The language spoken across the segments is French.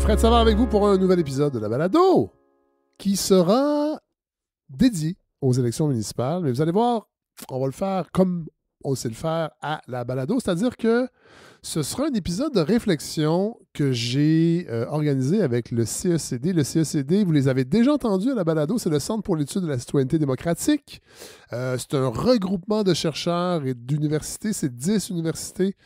Fred Savard avec vous pour un nouvel épisode de la balado qui sera dédié aux élections municipales. Mais vous allez voir, on va le faire comme on sait le faire à la balado, c'est-à-dire que ce sera un épisode de réflexion que j'ai organisé avec le CECD. Le CECD, vous les avez déjà entendus à la balado, c'est le Centre pour l'étude de la citoyenneté démocratique. C'est un regroupement de chercheurs et d'universités, c'est 10 universités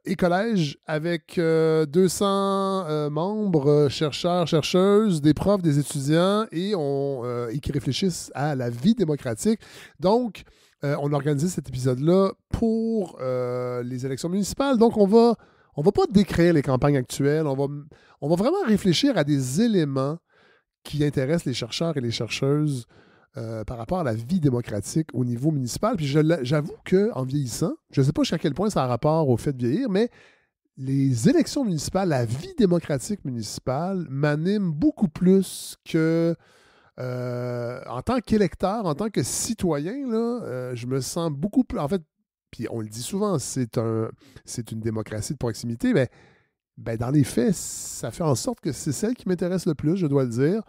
et collèges avec 200 membres, chercheurs, chercheuses, des profs, des étudiants et qui réfléchissent à la vie démocratique. Donc, on a organisé cet épisode-là pour les élections municipales. Donc, on va pas décrire les campagnes actuelles. On va vraiment réfléchir à des éléments qui intéressent les chercheurs et les chercheuses par rapport à la vie démocratique au niveau municipal. Puis j'avoue qu'en vieillissant, je ne sais pas jusqu'à quel point ça a rapport au fait de vieillir, mais les élections municipales, la vie démocratique municipale m'anime beaucoup plus que en tant qu'électeur, en tant que citoyen, là, je me sens beaucoup plus... En fait, puis on le dit souvent, c'est une démocratie de proximité, mais dans les faits, ça fait en sorte que c'est celle qui m'intéresse le plus, je dois le dire.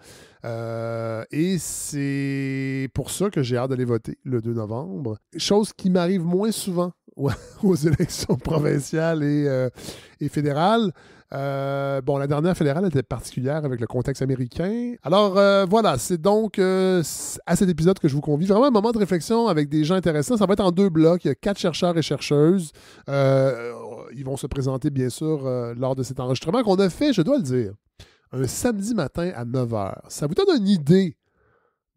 Et c'est pour ça que j'ai hâte d'aller voter le 2 novembre. Chose qui m'arrive moins souvent aux élections provinciales et fédérales. La dernière fédérale était particulière avec le contexte américain. Alors voilà, c'est donc à cet épisode que je vous convie. Vraiment un moment de réflexion avec des gens intéressants. Ça va être en 2 blocs. Il y a 4 chercheurs et chercheuses. Ils vont se présenter, bien sûr, lors de cet enregistrement qu'on a fait, je dois le dire, un samedi matin à 9h. Ça vous donne une idée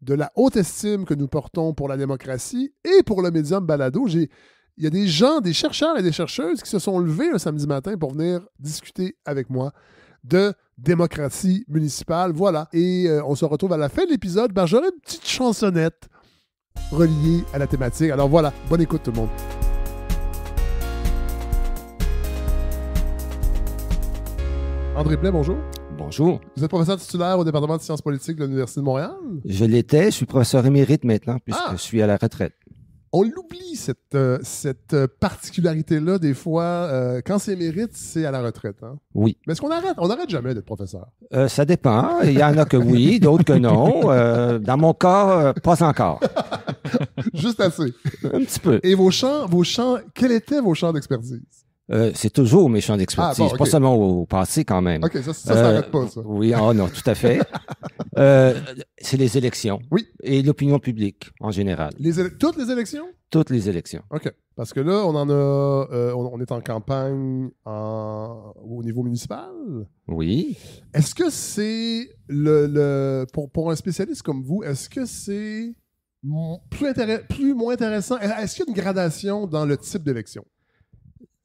de la haute estime que nous portons pour la démocratie et pour le médium balado. Il y a des gens, des chercheurs et des chercheuses qui se sont levés un samedi matin pour venir discuter avec moi de démocratie municipale. Voilà. Et on se retrouve à la fin de l'épisode. J'aurai une petite chansonnette reliée à la thématique. Alors voilà, bonne écoute tout le monde. André Blais, bonjour. Bonjour. Vous êtes professeur titulaire au département de sciences politiques de l'Université de Montréal? Je l'étais, je suis professeur émérite maintenant, puisque je suis à la retraite. On l'oublie, cette particularité-là, des fois. Quand c'est émérite, c'est à la retraite. Hein? Oui. Mais est-ce qu'on arrête? On n'arrête jamais d'être professeur. Ça dépend. Il y en a que oui, d'autres que non. Dans mon cas, pas encore. Juste assez. Un petit peu. Et vos champs, quels étaient vos champs d'expertise? C'est toujours mes champs d'expertise, okay. Pas seulement au passé quand même. OK, ça s'arrête pas, ça. Oui, non, tout à fait. C'est les élections. Oui. Et l'opinion publique, en général. Toutes les élections? Toutes les élections. OK. Parce que là, on est en campagne au niveau municipal. Oui. Est-ce que c'est pour un spécialiste comme vous, est-ce que c'est moins intéressant? Est-ce qu'il y a une gradation dans le type d'élection?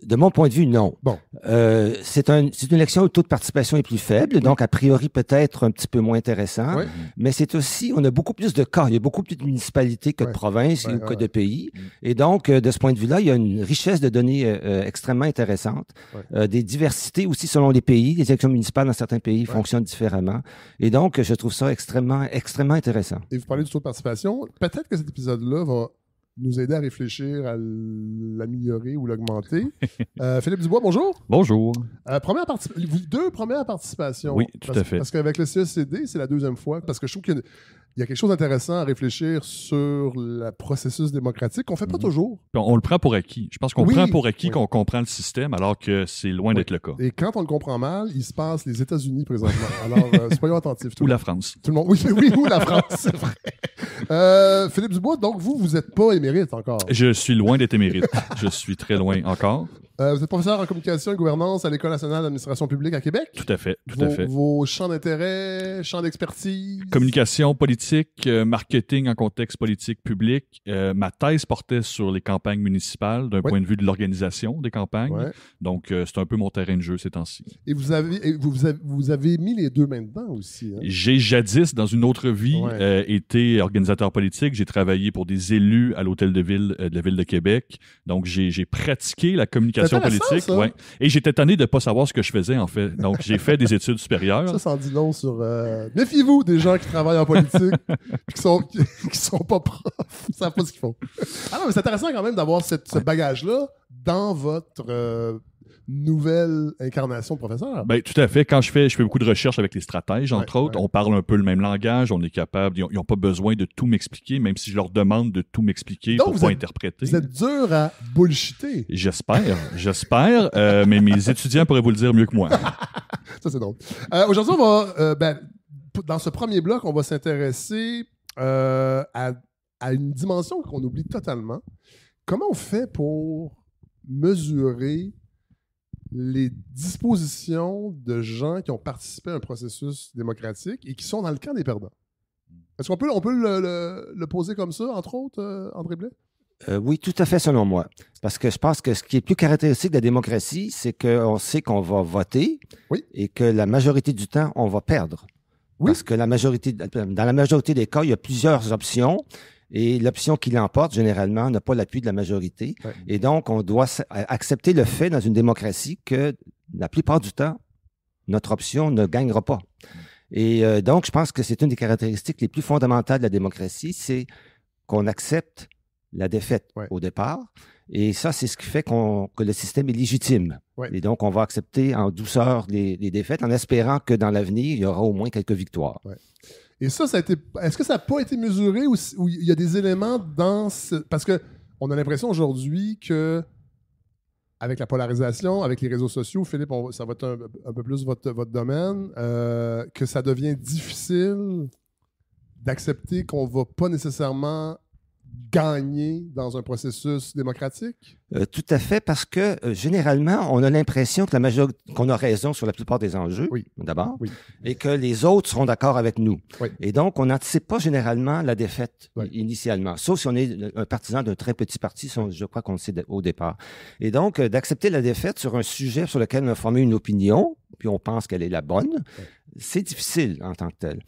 De mon point de vue, non. Bon. C'est une élection où le taux de participation est plus faible, donc a priori peut-être un petit peu moins intéressant. Oui. Mais c'est aussi, on a beaucoup plus de cas, il y a beaucoup plus de municipalités que de provinces ou que de pays. Et donc, de ce point de vue-là, il y a une richesse de données extrêmement intéressante. Des diversités aussi selon les pays. Les élections municipales dans certains pays fonctionnent différemment. Et donc, je trouve ça extrêmement intéressant. Et vous parlez du taux de participation. Peut-être que cet épisode-là va nous aider à réfléchir à l'améliorer ou l'augmenter. Philippe Dubois, bonjour. Bonjour. Deux premières participations. Oui, tout à fait. Parce qu'avec le CECD, c'est la deuxième fois. Parce que je trouve qu'il y a quelque chose d'intéressant à réfléchir sur le processus démocratique qu'on ne fait pas toujours. On le prend pour acquis. Je pense qu'on prend pour acquis qu'on comprend le système alors que c'est loin d'être le cas. Et quand on le comprend mal, il se passe les États-Unis présentement. Alors, soyons attentifs. Ou la France. Tout le monde. Oui, ou la France, c'est vrai. Philippe Dubois, donc vous n'êtes pas émérite encore. Je suis loin d'être émérite. Je suis très loin encore. Vous êtes professeur en communication et gouvernance à l'École nationale d'administration publique à Québec. Tout à fait, tout à fait. Vos champs d'intérêt, champs d'expertise? Communication politique, marketing en contexte politique public. Ma thèse portait sur les campagnes municipales d'un point de vue de l'organisation des campagnes. Ouais. Donc, c'est un peu mon terrain de jeu ces temps-ci. Et vous avez mis les deux mains dedans aussi. Hein? J'ai jadis, dans une autre vie, été organisateur politique. J'ai travaillé pour des élus à l'hôtel de ville de la Ville de Québec. Donc, j'ai pratiqué la communication politique. Ouais. Et j'étais tanné de ne pas savoir ce que je faisais, en fait. Donc, j'ai fait des études supérieures. Ça en dit long sur... Méfiez-vous des gens qui travaillent en politique et qui sont pas profs. Ils ne savent pas ce qu'ils font. Ah non, mais c'est intéressant quand même d'avoir ce bagage-là dans votre nouvelle incarnation de professeur. Ben, tout à fait. Quand je fais beaucoup de recherches avec les stratèges, entre autres, on parle un peu le même langage, on est capable, ils n'ont pas besoin de tout m'expliquer, même si je leur demande de tout m'expliquer pour pas interpréter. Vous êtes dur à bullshiter. J'espère, mais mes étudiants pourraient vous le dire mieux que moi. Ça, c'est drôle. Aujourd'hui, on va, dans ce premier bloc, on va s'intéresser à une dimension qu'on oublie totalement. Comment on fait pour mesurer les dispositions de gens qui ont participé à un processus démocratique et qui sont dans le camp des perdants? Est-ce qu'on peut le poser comme ça, entre autres, André Blais? Oui, tout à fait, selon moi. Parce que je pense que ce qui est plus caractéristique de la démocratie, c'est qu'on sait qu'on va voter et que la majorité du temps, on va perdre. Oui. Parce que dans la majorité des cas, il y a plusieurs options et l'option qui l'emporte, généralement, n'a pas l'appui de la majorité. Ouais. Et donc, on doit accepter le fait dans une démocratie que la plupart du temps, notre option ne gagnera pas. Et donc, je pense que c'est une des caractéristiques les plus fondamentales de la démocratie, c'est qu'on accepte la défaite au départ. Et ça, c'est ce qui fait que le système est légitime. Ouais. Et donc, on va accepter en douceur les défaites en espérant que dans l'avenir, il y aura au moins quelques victoires. Ouais. Et ça a été... Est-ce que ça n'a pas été mesuré ou il y a des éléments dans ce... Parce qu'on a l'impression aujourd'hui que avec la polarisation, avec les réseaux sociaux, Philippe, ça va être un peu plus votre domaine, que ça devient difficile d'accepter qu'on ne va pas nécessairement gagner dans un processus démocratique? Tout à fait, parce que généralement, on a l'impression que qu'on a raison sur la plupart des enjeux, d'abord, et que les autres seront d'accord avec nous. Oui. Et donc, on n'anticipe pas généralement la défaite initialement, sauf si on est un partisan d'un très petit parti, je crois qu'on le sait au départ. Et donc, d'accepter la défaite sur un sujet sur lequel on a formé une opinion, puis on pense qu'elle est la bonne, c'est difficile en tant que tel.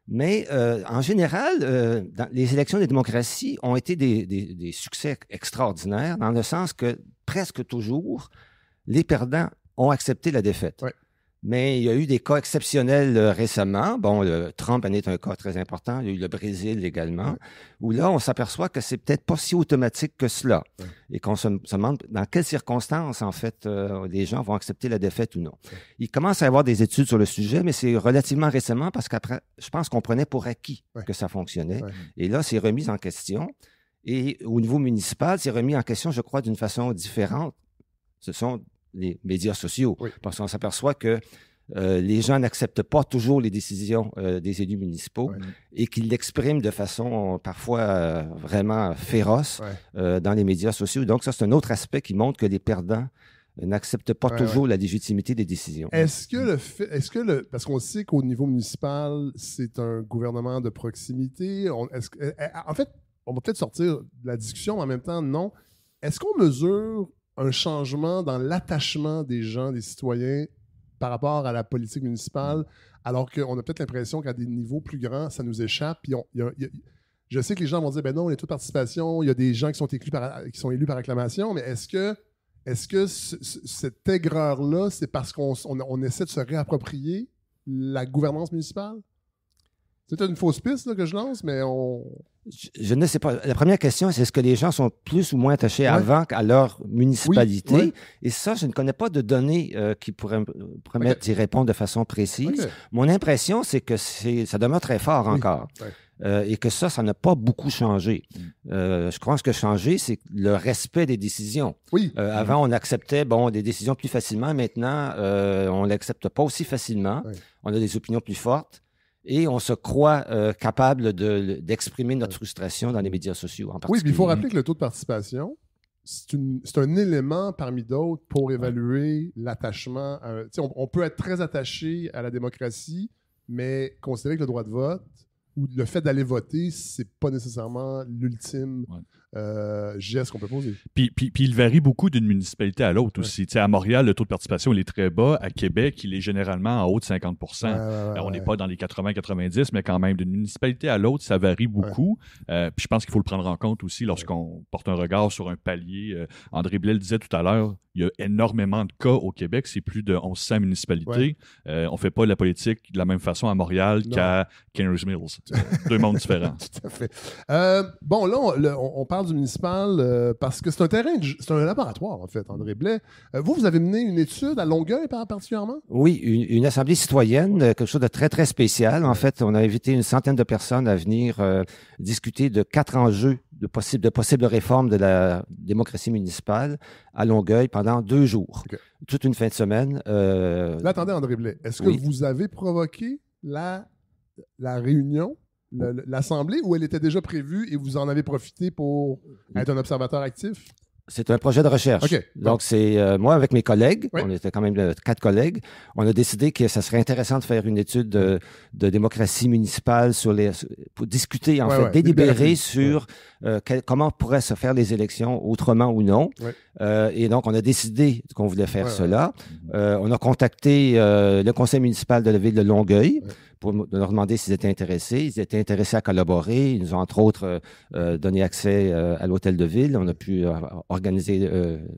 Mais en général, les élections des démocraties ont été des succès extraordinaires dans le sens que presque toujours, les perdants ont accepté la défaite. Ouais. Mais il y a eu des cas exceptionnels récemment. Bon, Trump en est un cas très important. Il y a eu le Brésil également, où là, on s'aperçoit que c'est peut-être pas si automatique que cela. Ouais. Et qu'on se demande dans quelles circonstances, en fait, les gens vont accepter la défaite ou non. Ouais. Il commence à y avoir des études sur le sujet, mais c'est relativement récemment parce qu'après, je pense qu'on prenait pour acquis que ça fonctionnait. Ouais. Et là, c'est remis en question. Et au niveau municipal, c'est remis en question, je crois, d'une façon différente. Ce sont les médias sociaux, parce qu'on s'aperçoit que les gens n'acceptent pas toujours les décisions des élus municipaux et qu'ils l'expriment de façon parfois vraiment féroce dans les médias sociaux. Donc ça, c'est un autre aspect qui montre que les perdants n'acceptent pas toujours la légitimité des décisions. Est-ce que parce qu'on sait qu'au niveau municipal, c'est un gouvernement de proximité, en fait, on va peut-être sortir de la discussion, mais en même temps, non. Est-ce qu'on mesure un changement dans l'attachement des gens, des citoyens, par rapport à la politique municipale, alors qu'on a peut-être l'impression qu'à des niveaux plus grands, ça nous échappe. Puis je sais que les gens vont dire, ben non, on est toute participation, il y a des gens qui sont élus par acclamation, mais est-ce que cette aigreur-là, c'est parce qu'on essaie de se réapproprier la gouvernance municipale? C'est une fausse piste là, que je lance, mais Je ne sais pas. La première question, c'est est-ce que les gens sont plus ou moins attachés avant qu'à leur municipalité? Oui. Et ça, je ne connais pas de données qui pourraient me permettre d'y répondre de façon précise. Mon impression, c'est que ça demeure très fort encore. Et que ça n'a pas beaucoup changé. Je crois que ce qui a changé, c'est le respect des décisions. Avant, on acceptait des décisions plus facilement. Maintenant, on ne l'accepte pas aussi facilement. On a des opinions plus fortes. Et on se croit capable d'exprimer notre frustration dans les médias sociaux en particulier. Oui, mais il faut rappeler que le taux de participation, c'est un élément parmi d'autres pour évaluer l'attachement. On peut être très attaché à la démocratie, mais considérer que le droit de vote ou le fait d'aller voter, c'est pas nécessairement l'ultime geste qu'on peut poser. Puis il varie beaucoup d'une municipalité à l'autre aussi. À Montréal, le taux de participation il est très bas. À Québec, il est généralement en haut de 50 %. On n'est pas dans les 80-90, mais quand même, d'une municipalité à l'autre, ça varie beaucoup. Puis je pense qu'il faut le prendre en compte aussi lorsqu'on porte un regard sur un palier. André Blais le disait tout à l'heure, il y a énormément de cas au Québec. C'est plus de 1100 municipalités. On ne fait pas la politique de la même façon à Montréal qu'à Kenner's Mills. Deux mondes différents. Tout à fait. Bon, là, on parle parle du municipal parce que c'est un laboratoire, en fait, André Blais. Vous avez mené une étude à Longueuil particulièrement? Oui, une assemblée citoyenne, quelque chose de très, très spécial. En fait, on a invité une centaine de personnes à venir discuter de 4 enjeux de possibles réformes de la démocratie municipale à Longueuil pendant 2 jours. Okay. Toute une fin de semaine. Là, attendez, André Blais, est-ce que vous avez provoqué la réunion, l'assemblée, ou elle était déjà prévue et vous en avez profité pour être un observateur actif? C'est un projet de recherche. Okay. Donc, c'est moi avec mes collègues, on était quand même 4 collègues, on a décidé que ça serait intéressant de faire une étude de démocratie municipale pour discuter, délibérer sur comment pourraient se faire les élections autrement ou non. Et donc, on a décidé qu'on voulait faire cela. On a contacté le conseil municipal de la ville de Longueuil pour leur demander s'ils étaient intéressés. Ils étaient intéressés à collaborer. Ils nous ont, entre autres, donné accès à l'hôtel de ville. On a pu organiser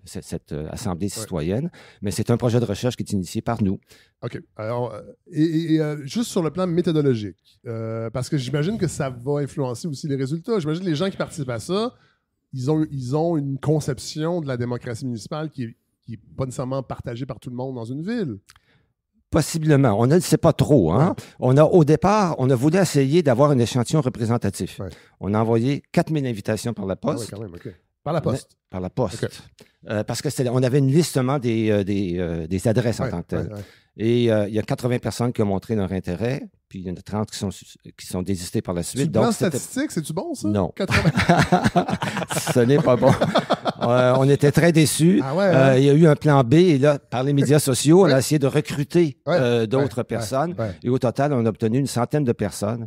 cette assemblée citoyenne. Mais c'est un projet de recherche qui est initié par nous. OK. Alors, juste sur le plan méthodologique, parce que j'imagine que ça va influencer aussi les résultats. J'imagine que les gens qui participent à ça, ils ont une conception de la démocratie municipale qui est pas nécessairement partagée par tout le monde dans une ville. Possiblement. On ne le sait pas trop. Hein? Au départ, on a voulu essayer d'avoir un échantillon représentatif. On a envoyé 4000 invitations par la poste. Quand même, OK. Par la poste? Par la poste. Okay. Parce que on avait une liste seulement des adresses en tant que telles. Et il y a 80 personnes qui ont montré leur intérêt, puis il y en a 30 qui sont désistés par la suite. C'est plan statistique, c'est-tu bon, ça? Non. 80... Ce n'est pas bon. On était très déçus. Il y a eu un plan B, et là, par les médias sociaux, on a essayé de recruter d'autres personnes. Et au total, on a obtenu une centaine de personnes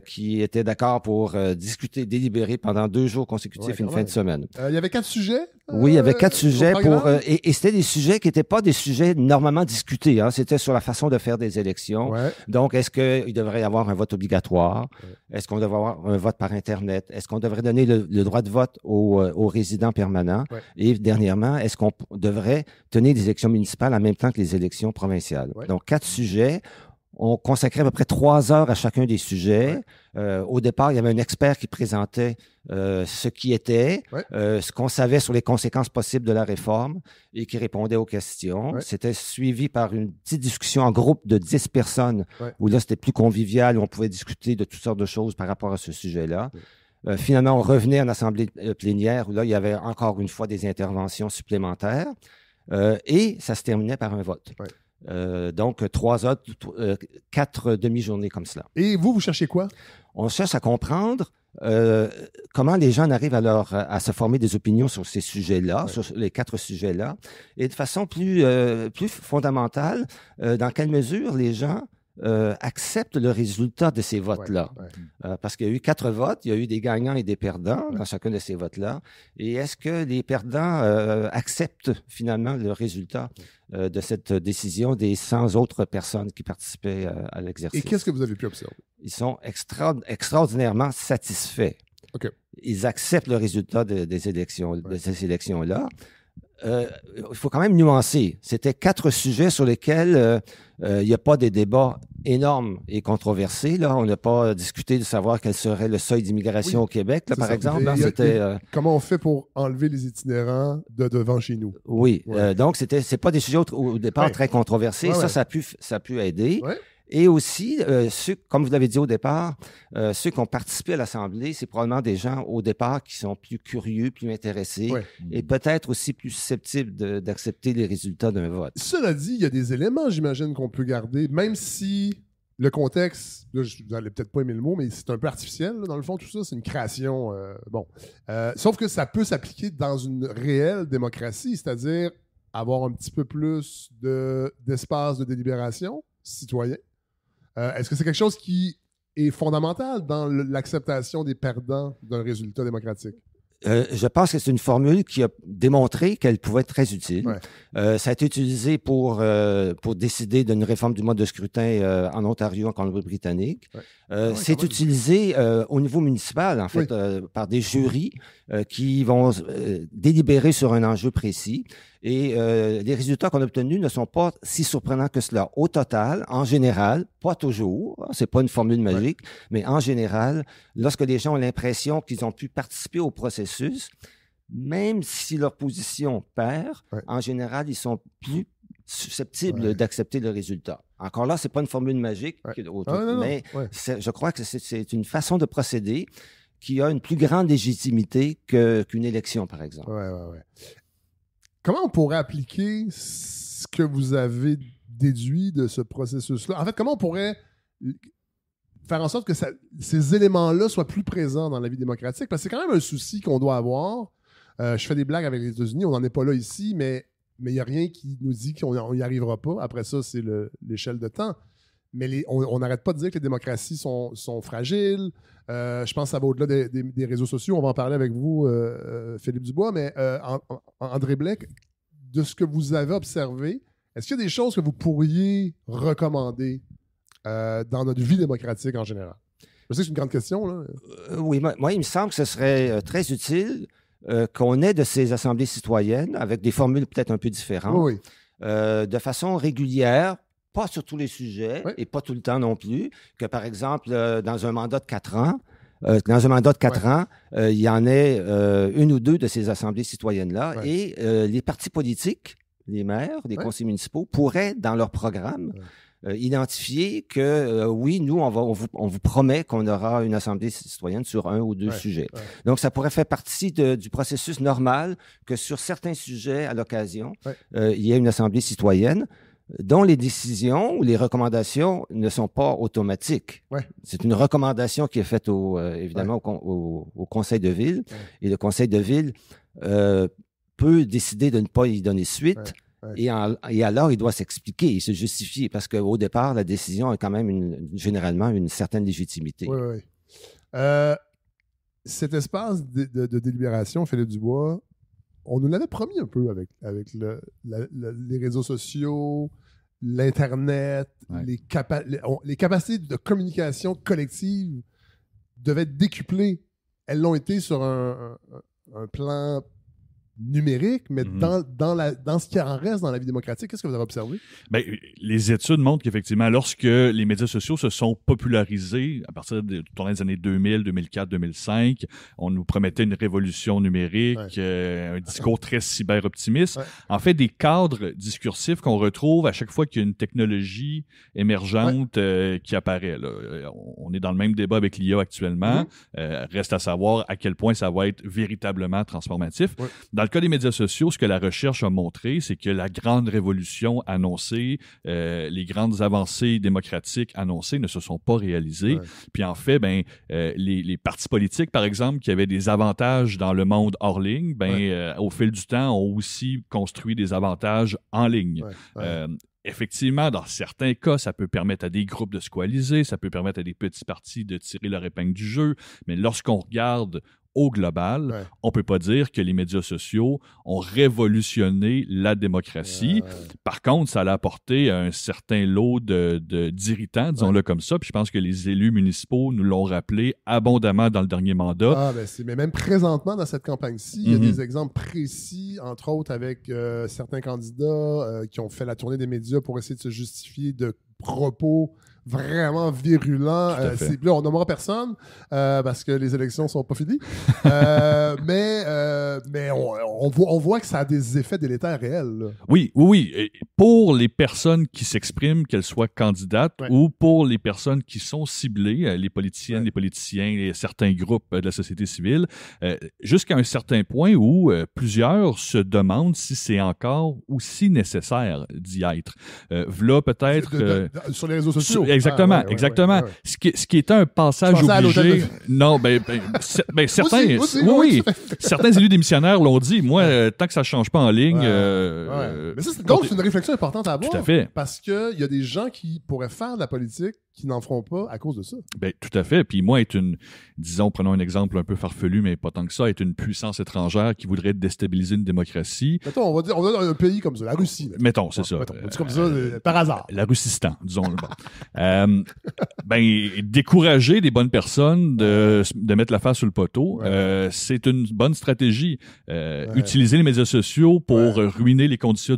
qui étaient d'accord pour discuter, délibérer pendant 2 jours consécutifs, une fin de semaine. Il y avait 4 sujets? Oui, il y avait 4 sujets et c'était des sujets qui n'étaient pas des sujets normalement discutés. Hein. C'était sur la façon de faire des élections. Donc, est-ce qu'il devrait y avoir un vote obligatoire? Est-ce qu'on devrait avoir un vote par Internet? Est-ce qu'on devrait donner le droit de vote aux résidents permanents? Et dernièrement, est-ce qu'on devrait tenir des élections municipales en même temps que les élections provinciales? Donc, 4 sujets. On consacrait à peu près 3 heures à chacun des sujets. Au départ, il y avait un expert qui présentait ce qui était, ce qu'on savait sur les conséquences possibles de la réforme et qui répondait aux questions. C'était suivi par une petite discussion en groupe de 10 personnes où là, c'était plus convivial, où on pouvait discuter de toutes sortes de choses par rapport à ce sujet-là. Finalement, on revenait en assemblée plénière où là, il y avait encore une fois des interventions supplémentaires et ça se terminait par un vote. Donc, 3 heures, 4 demi-journées comme cela. Et vous cherchez quoi? On cherche à comprendre comment les gens arrivent à se former des opinions sur ces sujets-là, sur les 4 sujets-là, et de façon plus fondamentale, dans quelle mesure les gens acceptent le résultat de ces votes-là. Parce qu'il y a eu 4 votes, il y a eu des gagnants et des perdants dans chacun de ces votes-là. Et est-ce que les perdants acceptent finalement le résultat de cette décision des 100 autres personnes qui participaient à l'exercice? Et qu'est-ce que vous avez pu observer? Ils sont extraordinairement satisfaits. Okay. Ils acceptent le résultat des élections, de ces élections-là. Il faut quand même nuancer. C'était 4 sujets sur lesquels il n'y a pas des débats énormes et controversés. Là. On n'a pas discuté de savoir quel serait le seuil d'immigration au Québec, là, par exemple. Comment on fait pour enlever les itinérants de devant chez nous? Oui. Donc, c'est pas des sujets au départ très controversés. Ça a pu aider. Et aussi, comme vous l'avez dit au départ, ceux qui ont participé à l'Assemblée, c'est probablement des gens au départ qui sont plus curieux, plus intéressés et peut-être aussi plus susceptibles d'accepter les résultats d'un vote. Cela dit, il y a des éléments, j'imagine, qu'on peut garder, même si le contexte, là, vous n'allez peut-être pas aimer le mot, mais c'est un peu artificiel, là, dans le fond, tout ça, c'est une création. Sauf que ça peut s'appliquer dans une réelle démocratie, c'est-à-dire avoir un petit peu plus d'espace de délibération citoyen. Est-ce que c'est quelque chose qui est fondamental dans l'acceptation des perdants d'un résultat démocratique? Je pense que c'est une formule qui a démontré qu'elle pouvait être très utile. Ça a été utilisé pour décider d'une réforme du mode de scrutin en Ontario, en Colombie-Britannique. C'est utilisé au niveau municipal, en fait, par des jurys qui vont délibérer sur un enjeu précis. Et les résultats qu'on a obtenus ne sont pas si surprenants que cela. Au total, en général, pas toujours, c'est pas une formule magique, mais en général, lorsque les gens ont l'impression qu'ils ont pu participer au processus, même si leur position perd, en général, ils sont plus susceptibles d'accepter le résultat. Encore là, c'est pas une formule magique, mais je crois que c'est une façon de procéder qui a une plus grande légitimité qu'une élection, par exemple. Comment on pourrait appliquer ce que vous avez déduit de ce processus-là? En fait, comment on pourrait faire en sorte que ces éléments-là soient plus présents dans la vie démocratique? Parce que c'est quand même un souci qu'on doit avoir. Je fais des blagues avec les États-Unis, on n'en est pas là ici, mais il n'y a rien qui nous dit qu'on n'y arrivera pas. Après ça, c'est l'échelle de temps. Mais on n'arrête pas de dire que les démocraties sont fragiles. Je pense que ça va au-delà des réseaux sociaux. On va en parler avec vous, Philippe Dubois. Mais André Blais, de ce que vous avez observé, est-ce qu'il y a des choses que vous pourriez recommander dans notre vie démocratique en général? Je sais que c'est une grande question, là. Oui, moi, il me semble que ce serait très utile qu'on ait de ces assemblées citoyennes avec des formules peut-être un peu différentes, de façon régulière, pas sur tous les sujets et pas tout le temps non plus, que par exemple, dans un mandat de 4 ans, il y en ait une ou deux de ces assemblées citoyennes-là et les partis politiques, les maires, les conseils municipaux pourraient, dans leur programme, identifier que oui, nous, on vous promet qu'on aura une assemblée citoyenne sur un ou deux sujets. Donc, ça pourrait faire partie du processus normal que sur certains sujets, à l'occasion, il y ait une assemblée citoyenne dont les décisions ou les recommandations ne sont pas automatiques. C'est une recommandation qui est faite évidemment au conseil de ville et le conseil de ville peut décider de ne pas y donner suite. Et alors, il doit s'expliquer et se justifier parce qu'au départ, la décision a quand même généralement une certaine légitimité. Cet espace de délibération, Philippe Dubois, on nous l'avait promis un peu avec les réseaux sociaux, l'Internet, les capacités de communication collective devaient être décuplées. Elles l'ont été sur un plan numérique, mais dans ce qui en reste dans la vie démocratique, qu'est-ce que vous avez observé? Bien, les études montrent qu'effectivement, lorsque les médias sociaux se sont popularisés à partir des années 2000, 2004, 2005, on nous promettait une révolution numérique, un discours très cyber-optimiste. En fait, des cadres discursifs qu'on retrouve à chaque fois qu'il y a une technologie émergente qui apparaît. Là. On est dans le même débat avec l'IA actuellement. Reste à savoir à quel point ça va être véritablement transformatif. Dans le cas des médias sociaux, ce que la recherche a montré, c'est que la grande révolution annoncée, les grandes avancées démocratiques annoncées ne se sont pas réalisées. Puis en fait, les partis politiques, par exemple, qui avaient des avantages dans le monde hors ligne, au fil du temps, ont aussi construit des avantages en ligne. Effectivement, dans certains cas, ça peut permettre à des groupes de se coaliser, ça peut permettre à des petits partis de tirer leur épingle du jeu, mais lorsqu'on regarde au global, on ne peut pas dire que les médias sociaux ont révolutionné la démocratie. Par contre, ça a apporté un certain lot d'irritants, disons-le comme ça. Puis je pense que les élus municipaux nous l'ont rappelé abondamment dans le dernier mandat. Mais même présentement, dans cette campagne-ci, il y a des exemples précis, entre autres avec certains candidats qui ont fait la tournée des médias pour essayer de se justifier de propos vraiment virulent. Là, on nommera personne parce que les élections ne sont pas finies. Mais on voit que ça a des effets délétères réels. Là. Oui. Et pour les personnes qui s'expriment, qu'elles soient candidates, ou pour les personnes qui sont ciblées, les politiciennes, les politiciens, et certains groupes de la société civile, jusqu'à un certain point où plusieurs se demandent si c'est encore aussi nécessaire d'y être. V'là peut-être... sur les réseaux sociaux. Exactement. Ce qui était un passage obligé. Non, certains. Certains élus démissionnaires l'ont dit. Moi, tant que ça ne change pas en ligne. Mais ça, c'est une réflexion importante à avoir. Tout à fait. Parce qu'il y a des gens qui pourraient faire de la politique qui n'en feront pas à cause de ça. Tout à fait. Puis moi, prenons un exemple un peu farfelu, mais pas tant que ça, est une puissance étrangère qui voudrait déstabiliser une démocratie. Mettons, on va un pays comme ça, la Russie. Mettons, c'est ça. C'est comme ça, par hasard. La Russistan, disons-le. Décourager des bonnes personnes de mettre la face sur le poteau, c'est une bonne stratégie. Utiliser les médias sociaux pour ruiner les conditions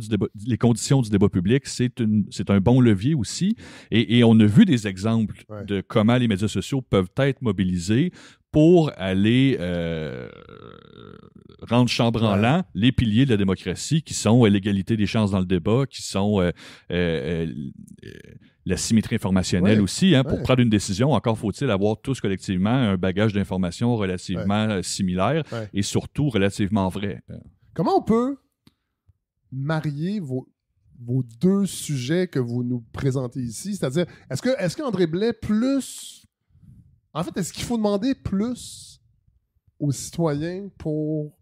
du débat public, c'est un bon levier aussi. Et on a vu des exemples de comment les médias sociaux peuvent être mobilisés pour aller rendre chambranlant les piliers de la démocratie qui sont l'égalité des chances dans le débat, qui sont la symétrie informationnelle aussi. Pour prendre une décision, encore faut-il avoir tous collectivement un bagage d'informations relativement similaire et surtout relativement vrai. Comment on peut marier vos deux sujets que vous nous présentez ici? C'est-à-dire, est-ce qu'André Blais plus... En fait, est-ce qu'il faut demander plus aux citoyens pour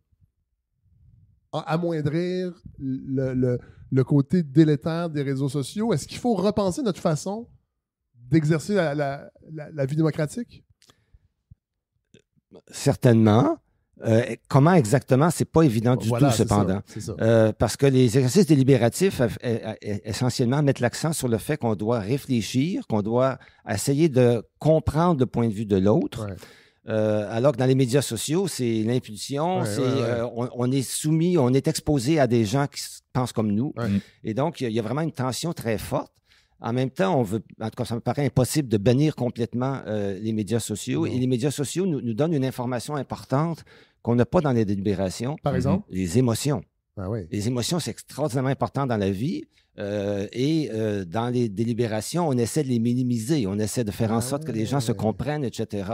amoindrir le côté délétère des réseaux sociaux? Est-ce qu'il faut repenser notre façon d'exercer la vie démocratique? Certainement. Comment exactement, c'est pas évident du tout, cependant. Ça. Parce que les exercices délibératifs, essentiellement, mettent l'accent sur le fait qu'on doit réfléchir, qu'on doit essayer de comprendre le point de vue de l'autre. Alors que dans les médias sociaux, c'est l'impulsion, on est soumis, on est exposé à des gens qui pensent comme nous. Et donc, il y a vraiment une tension très forte. En même temps, en tout cas, ça me paraît impossible de bannir complètement les médias sociaux. Et les médias sociaux nous donnent une information importante qu'on n'a pas dans les délibérations. Par exemple? Les émotions. Ah oui. Les émotions, c'est extraordinairement important dans la vie. Dans les délibérations, on essaie de les minimiser. On essaie de faire en sorte que les gens se comprennent, etc.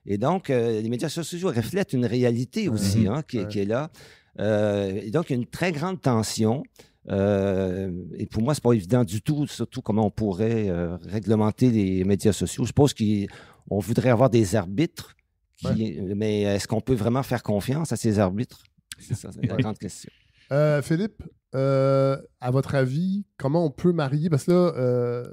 Et donc, les médias sociaux reflètent une réalité aussi qui est là. Et donc, il y a une très grande tension. Et pour moi, c'est pas évident du tout, surtout comment on pourrait réglementer les médias sociaux. Je suppose qu'on voudrait avoir des arbitres, mais est-ce qu'on peut vraiment faire confiance à ces arbitres? C'est ça, c'est la grande question. Philippe, à votre avis, comment on peut marier? Parce que là,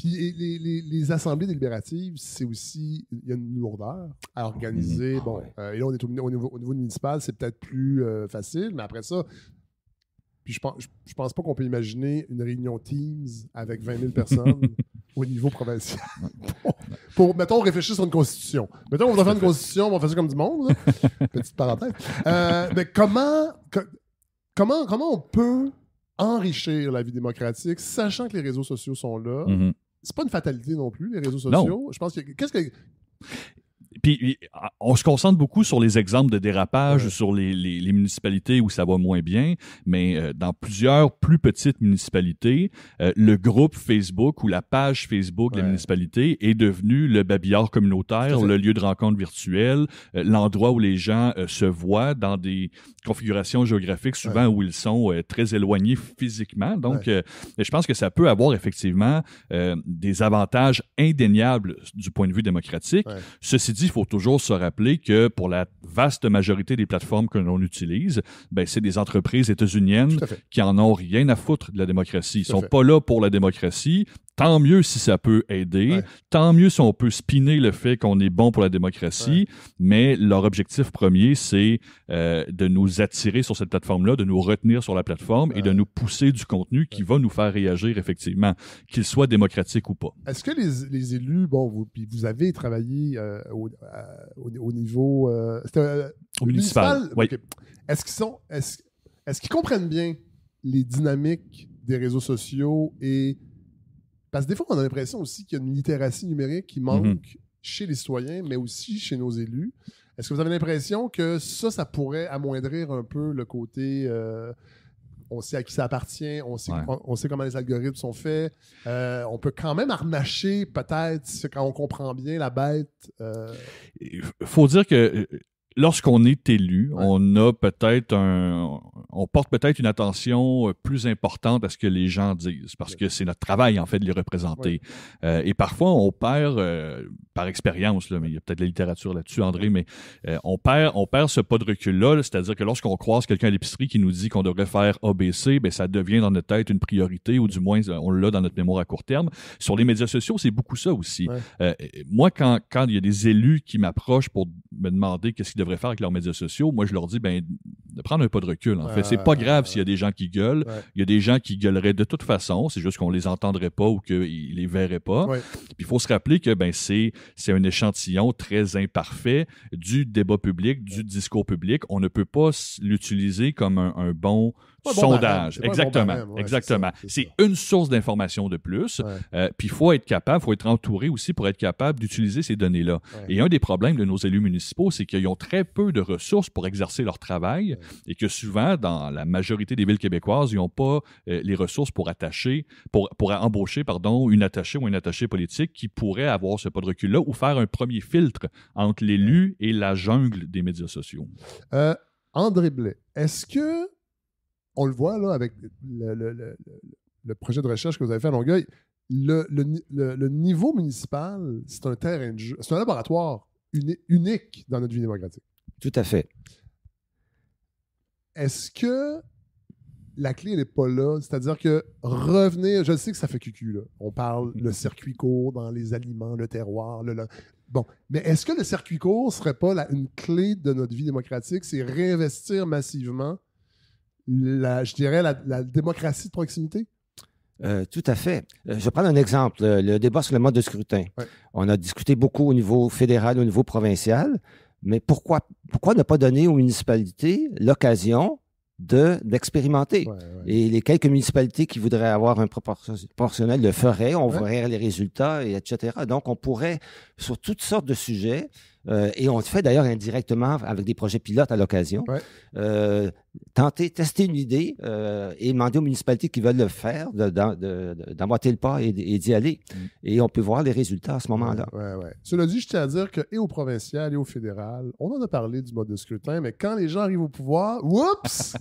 les assemblées délibératives, c'est aussi, il y a une lourdeur à organiser. Et là, on est au niveau municipal, c'est peut-être plus facile, mais après ça, puis je pense pas qu'on peut imaginer une réunion Teams avec 20 000 personnes au niveau provincial. Mettons, on réfléchit sur une constitution. Mettons, on va faire une constitution, on va faire ça comme du monde. Là. Petite parenthèse. Mais comment on peut enrichir la vie démocratique, sachant que les réseaux sociaux sont là? C'est pas une fatalité non plus, les réseaux sociaux. Non. Je pense que... Puis, on se concentre beaucoup sur les exemples de dérapage, sur les municipalités où ça va moins bien, mais dans plusieurs plus petites municipalités, le groupe Facebook ou la page Facebook de la municipalité est devenu le babillard communautaire, le lieu de rencontre virtuelle, l'endroit où les gens se voient dans des configurations géographiques souvent où ils sont très éloignés physiquement. Donc, je pense que ça peut avoir effectivement des avantages indéniables du point de vue démocratique. Ceci dit, il faut toujours se rappeler que pour la vaste majorité des plateformes que l'on utilise, c'est des entreprises états-uniennes qui en ont rien à foutre de la démocratie. Ils sont pas là pour la démocratie. Tant mieux si ça peut aider. Tant mieux si on peut spinner le fait qu'on est bon pour la démocratie. Mais leur objectif premier, c'est de nous attirer sur cette plateforme-là, de nous retenir sur la plateforme et de nous pousser du contenu qui va nous faire réagir effectivement, qu'il soit démocratique ou pas. Est-ce que les élus, vous avez travaillé au niveau au municipal? Oui. Okay. Est-ce qu'ils comprennent bien les dynamiques des réseaux sociaux et... Parce que des fois, on a l'impression aussi qu'il y a une littératie numérique qui manque chez les citoyens, mais aussi chez nos élus. Est-ce que vous avez l'impression que ça pourrait amoindrir un peu le côté on sait à qui ça appartient, on sait comment les algorithmes sont faits, on peut quand même harnacher peut-être quand on comprend bien la bête. Il faut dire que lorsqu'on est élu, on porte peut-être une attention plus importante à ce que les gens disent, parce que c'est notre travail, en fait, de les représenter. Et parfois, on perd, par expérience, mais il y a peut-être de la littérature là-dessus, André, mais on perd ce pas de recul-là, c'est-à-dire que lorsqu'on croise quelqu'un à l'épicerie qui nous dit qu'on devrait faire ABC, ça devient dans notre tête une priorité, ou du moins, on l'a dans notre mémoire à court terme. Sur les médias sociaux, c'est beaucoup ça aussi. Moi, quand il y a des élus qui m'approchent pour me demander qu'est-ce qu'ils devraient faire avec leurs médias sociaux, moi, je leur dis, prendre un pas de recul, en fait. C'est pas grave s'il y a des gens qui gueulent. Il y a des gens qui gueuleraient de toute façon. C'est juste qu'on les entendrait pas ou qu'ils les verraient pas. Puis il faut se rappeler que c'est un échantillon très imparfait du débat public, du discours public. On ne peut pas l'utiliser comme un bon sondage. Exactement. Exactement. C'est une source d'information de plus. Puis il faut être capable, il faut être entouré aussi pour être capable d'utiliser ces données-là. Et un des problèmes de nos élus municipaux, c'est qu'ils ont très peu de ressources pour exercer leur travail et que souvent, dans la majorité des villes québécoises, ils n'ont pas les ressources pour embaucher une attachée ou un attaché politique qui pourrait avoir ce pas de recul-là ou faire un premier filtre entre l'élu et la jungle des médias sociaux. André Blais, est-ce que on le voit là avec le projet de recherche que vous avez fait à Longueuil, le niveau municipal, c'est un terrain de jeu, c'est un laboratoire unique dans notre vie démocratique. Tout à fait. Est-ce que la clé n'est pas là? C'est-à-dire que revenir, je sais que ça fait cucu, là. On parle le circuit court dans les aliments, le terroir, Bon, mais est-ce que le circuit court ne serait pas une clé de notre vie démocratique? C'est réinvestir massivement je dirais, la démocratie de proximité? Tout à fait. Je vais prendre un exemple, le débat sur le mode de scrutin. On a discuté beaucoup au niveau fédéral, au niveau provincial, mais pourquoi ne pas donner aux municipalités l'occasion d'expérimenter? Et les quelques municipalités qui voudraient avoir un proportionnel le feraient, on verrait les résultats, etc. Donc, on pourrait, sur toutes sortes de sujets, et on le fait d'ailleurs indirectement avec des projets pilotes à l'occasion, tester une idée et demander aux municipalités qui veulent le faire d'emboîter le pas et d'y aller. Et on peut voir les résultats à ce moment-là. Cela dit, je tiens à dire qu'au provincial et au fédéral, on en a parlé du mode de scrutin, mais quand les gens arrivent au pouvoir, oups!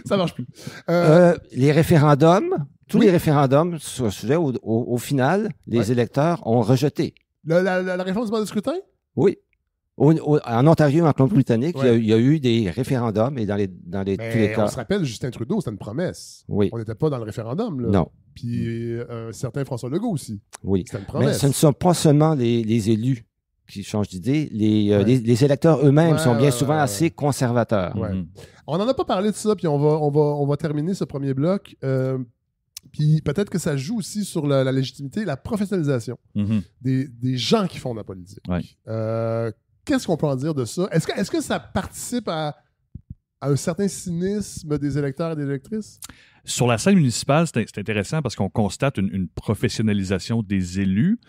Ça marche plus. Les référendums, les référendums sur le sujet, au final, les électeurs ont rejeté. La réforme du mode de scrutin? Oui. En Ontario, en Colombie-Britannique, il y a eu des référendums et dans tous les cas. On se rappelle, Justin Trudeau, c'était une promesse. Oui. On n'était pas dans le référendum. Là. Non. Puis un certain François Legault aussi. Oui. C'était une promesse. Mais ce ne sont pas seulement les élus qui changent d'idée. Les électeurs eux-mêmes sont bien souvent assez conservateurs. On n'en a pas parlé de ça, puis on va terminer ce premier bloc. Puis peut-être que ça joue aussi sur la légitimité, la professionnalisation des gens qui font de la politique. Qu'est-ce qu'on peut en dire de ça? Est-ce que ça participe à un certain cynisme des électeurs et des électrices? Sur la scène municipale, c'est intéressant parce qu'on constate une professionnalisation des élus.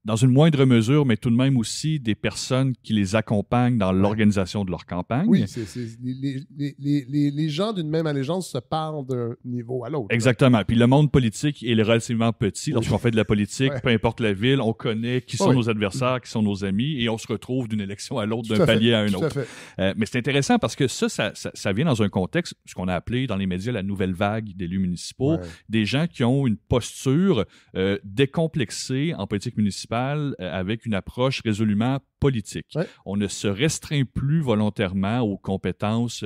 Dans une moindre mesure, mais tout de même aussi des personnes qui les accompagnent dans l'organisation de leur campagne. Oui, les gens d'une même allégeance se parlent d'un niveau à l'autre. Exactement. Puis le monde politique est relativement petit. Lorsqu'on fait de la politique, peu importe la ville, on connaît qui sont nos adversaires, qui sont nos amis, et on se retrouve d'une élection à l'autre, d'un palier à un autre. Mais c'est intéressant parce que ça vient dans un contexte, ce qu'on a appelé dans les médias la nouvelle vague d'élus municipaux, des gens qui ont une posture décomplexée en politique municipale, avec une approche résolument politique. On ne se restreint plus volontairement aux compétences,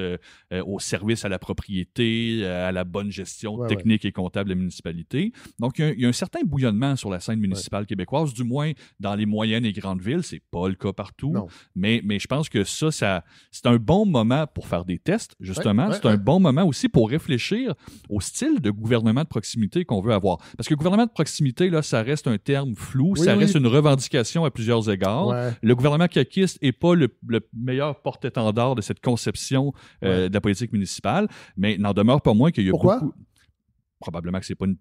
au service à la propriété, à la bonne gestion technique et comptable de la municipalité. Donc, il y a un certain bouillonnement sur la scène municipale québécoise, du moins dans les moyennes et grandes villes. C'est pas le cas partout, mais je pense que ça c'est un bon moment pour faire des tests, justement. C'est un bon moment aussi pour réfléchir au style de gouvernement de proximité qu'on veut avoir. Parce que le gouvernement de proximité, là, ça reste un terme flou, ça reste une revendication à plusieurs égards. Le gouvernement caquiste n'est pas le meilleur porte-étendard de cette conception de la politique municipale, mais n'en demeure pas moins qu'il y a beaucoup... Probablement que ce n'est pas une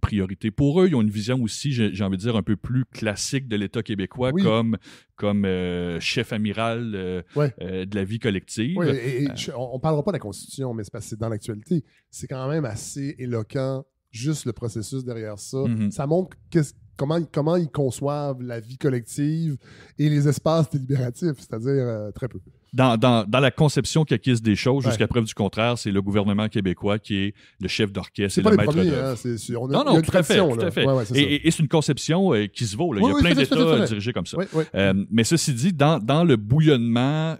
priorité pour eux. Ils ont une vision aussi, j'ai envie de dire, un peu plus classique de l'État québécois comme chef amiral de la vie collective. On ne parlera pas de la Constitution, mais c'est parce que c'est dans l'actualité. C'est quand même assez éloquent, juste le processus derrière ça. Ça montre comment ils conçoivent la vie collective et les espaces délibératifs, c'est-à-dire très peu. Dans la conception caquiste des choses, jusqu'à preuve du contraire, c'est le gouvernement québécois qui est le chef d'orchestre et le maître d'œuvre. Non, tout à fait. Et c'est une conception qui se vaut. Là. Il y a plein d'États dirigés comme ça. Mais ceci dit, dans le bouillonnement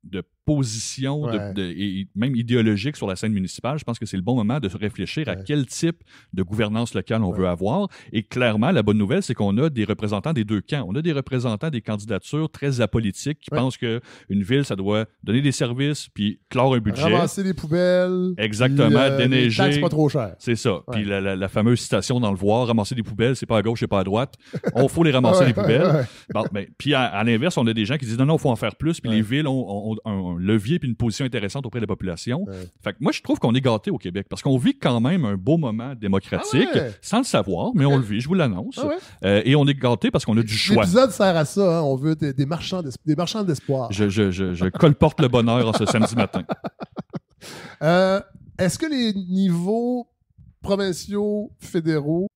de position et même idéologique sur la scène municipale, je pense que c'est le bon moment de se réfléchir à quel type de gouvernance locale on veut avoir. Et clairement, la bonne nouvelle, c'est qu'on a des représentants des deux camps. On a des représentants des candidatures très apolitiques qui pensent qu'une ville, ça doit donner des services, puis clore un budget. Ramasser les poubelles. Exactement, déneiger. Les taxes pas trop chères. C'est ça. Puis la fameuse citation dans le voir, ramasser des poubelles, c'est pas à gauche, c'est pas à droite. On faut les ramasser, les poubelles. Bon, ben, puis à l'inverse, on a des gens qui disent non, il faut en faire plus, puis les villes ont un levier puis une position intéressante auprès de la population. Fait que moi, je trouve qu'on est gâtés au Québec parce qu'on vit quand même un beau moment démocratique, sans le savoir, mais on le vit, je vous l'annonce. Et on est gâtés parce qu'on a du choix. L'épisode sert à ça, hein? On veut des marchands d'espoir. Je colporte le bonheur en ce samedi matin. Est-ce que les niveaux provinciaux, fédéraux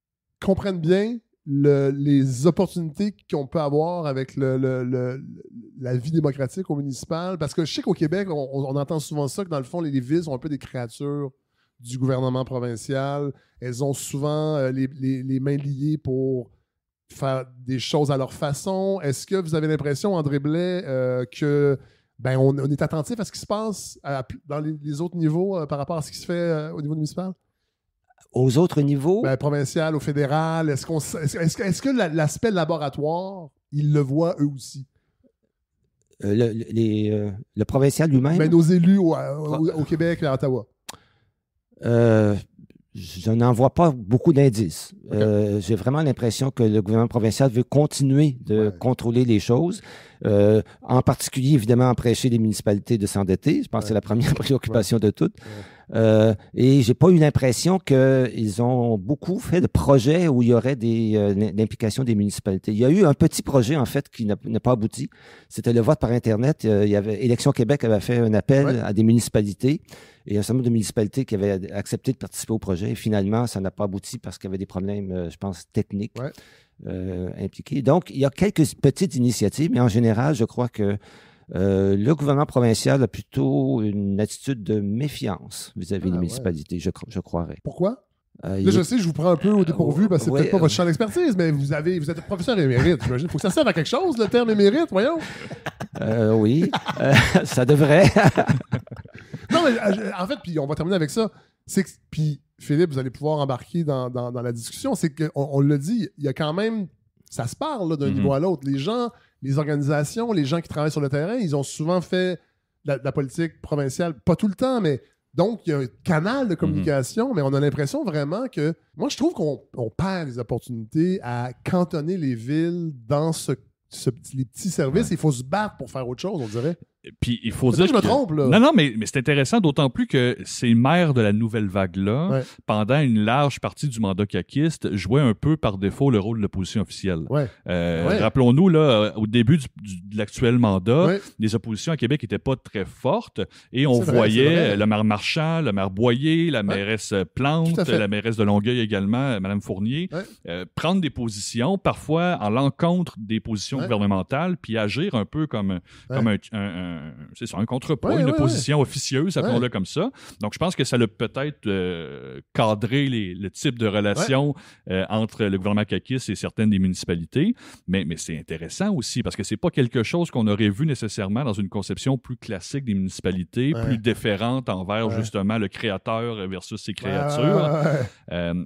comprennent bien les opportunités qu'on peut avoir avec la vie démocratique au municipal? Parce que je sais qu'au Québec, on entend souvent ça, que dans le fond, les villes sont un peu des créatures du gouvernement provincial. Elles ont souvent les mains liées pour faire des choses à leur façon. Est-ce que vous avez l'impression, André Blais, que on est attentif à ce qui se passe dans les autres niveaux par rapport à ce qui se fait au niveau municipal? Aux autres niveaux? Provincial, au fédéral. Est-ce que l'aspect laboratoire, ils le voient eux aussi? Le provincial lui-même? Nos élus au Québec et à Ottawa. Je n'en vois pas beaucoup d'indices. J'ai vraiment l'impression que le gouvernement provincial veut continuer de contrôler les choses. En particulier, évidemment, empêcher les municipalités de s'endetter. Je pense que c'est la première préoccupation de toutes. Et j'ai pas eu l'impression qu'ils ont beaucoup fait de projets où il y aurait l'implication des municipalités. Il y a eu un petit projet, en fait, qui n'a pas abouti. C'était le vote par Internet. Élection Québec avait fait un appel à des municipalités et un certain nombre de municipalités qui avaient accepté de participer au projet. Et finalement, ça n'a pas abouti parce qu'il y avait des problèmes, je pense, techniques impliqués. Donc, il y a quelques petites initiatives, mais en général, je crois que le gouvernement provincial a plutôt une attitude de méfiance vis-à-vis des municipalités, je croirais. Pourquoi? Là, je sais, je vous prends un peu au dépourvu parce que c'est peut-être pas votre champ d'expertise, mais vous êtes professeur émérite, j'imagine. Il faut que ça serve à quelque chose, le terme émérite, voyons. Oui, ça devrait. Non, mais en fait, puis on va terminer avec ça. Puis Philippe, vous allez pouvoir embarquer dans la discussion. C'est qu'on l'a dit, il y a quand même, ça se parle là, d'un niveau à l'autre. Les gens, les organisations, les gens qui travaillent sur le terrain, ils ont souvent fait de la politique provinciale, pas tout le temps, mais donc il y a un canal de communication, mais on a l'impression vraiment que, moi je trouve qu'on perd les opportunités à cantonner les villes dans les petits services. Il faut se battre pour faire autre chose, on dirait. Puis il faut dire que je me trompe, là. Non, mais c'est intéressant, d'autant plus que ces maires de la nouvelle vague-là, pendant une large partie du mandat caquiste, jouaient un peu par défaut le rôle de l'opposition officielle. Rappelons-nous, là, au début de l'actuel mandat, les oppositions à Québec n'étaient pas très fortes et on voyait le maire Marchand, le maire Boyer, la mairesse Plante, la mairesse de Longueuil également, Mme Fournier, prendre des positions, parfois en l'encontre des positions gouvernementales, puis agir un peu comme c'est ça, un contrepoids, une opposition officieuse, appelons-le comme ça. Donc, je pense que ça a peut-être cadré le type de relation entre le gouvernement caquiste et certaines des municipalités. Mais c'est intéressant aussi, parce que c'est pas quelque chose qu'on aurait vu nécessairement dans une conception plus classique des municipalités, plus déférente envers justement le créateur versus ses créatures.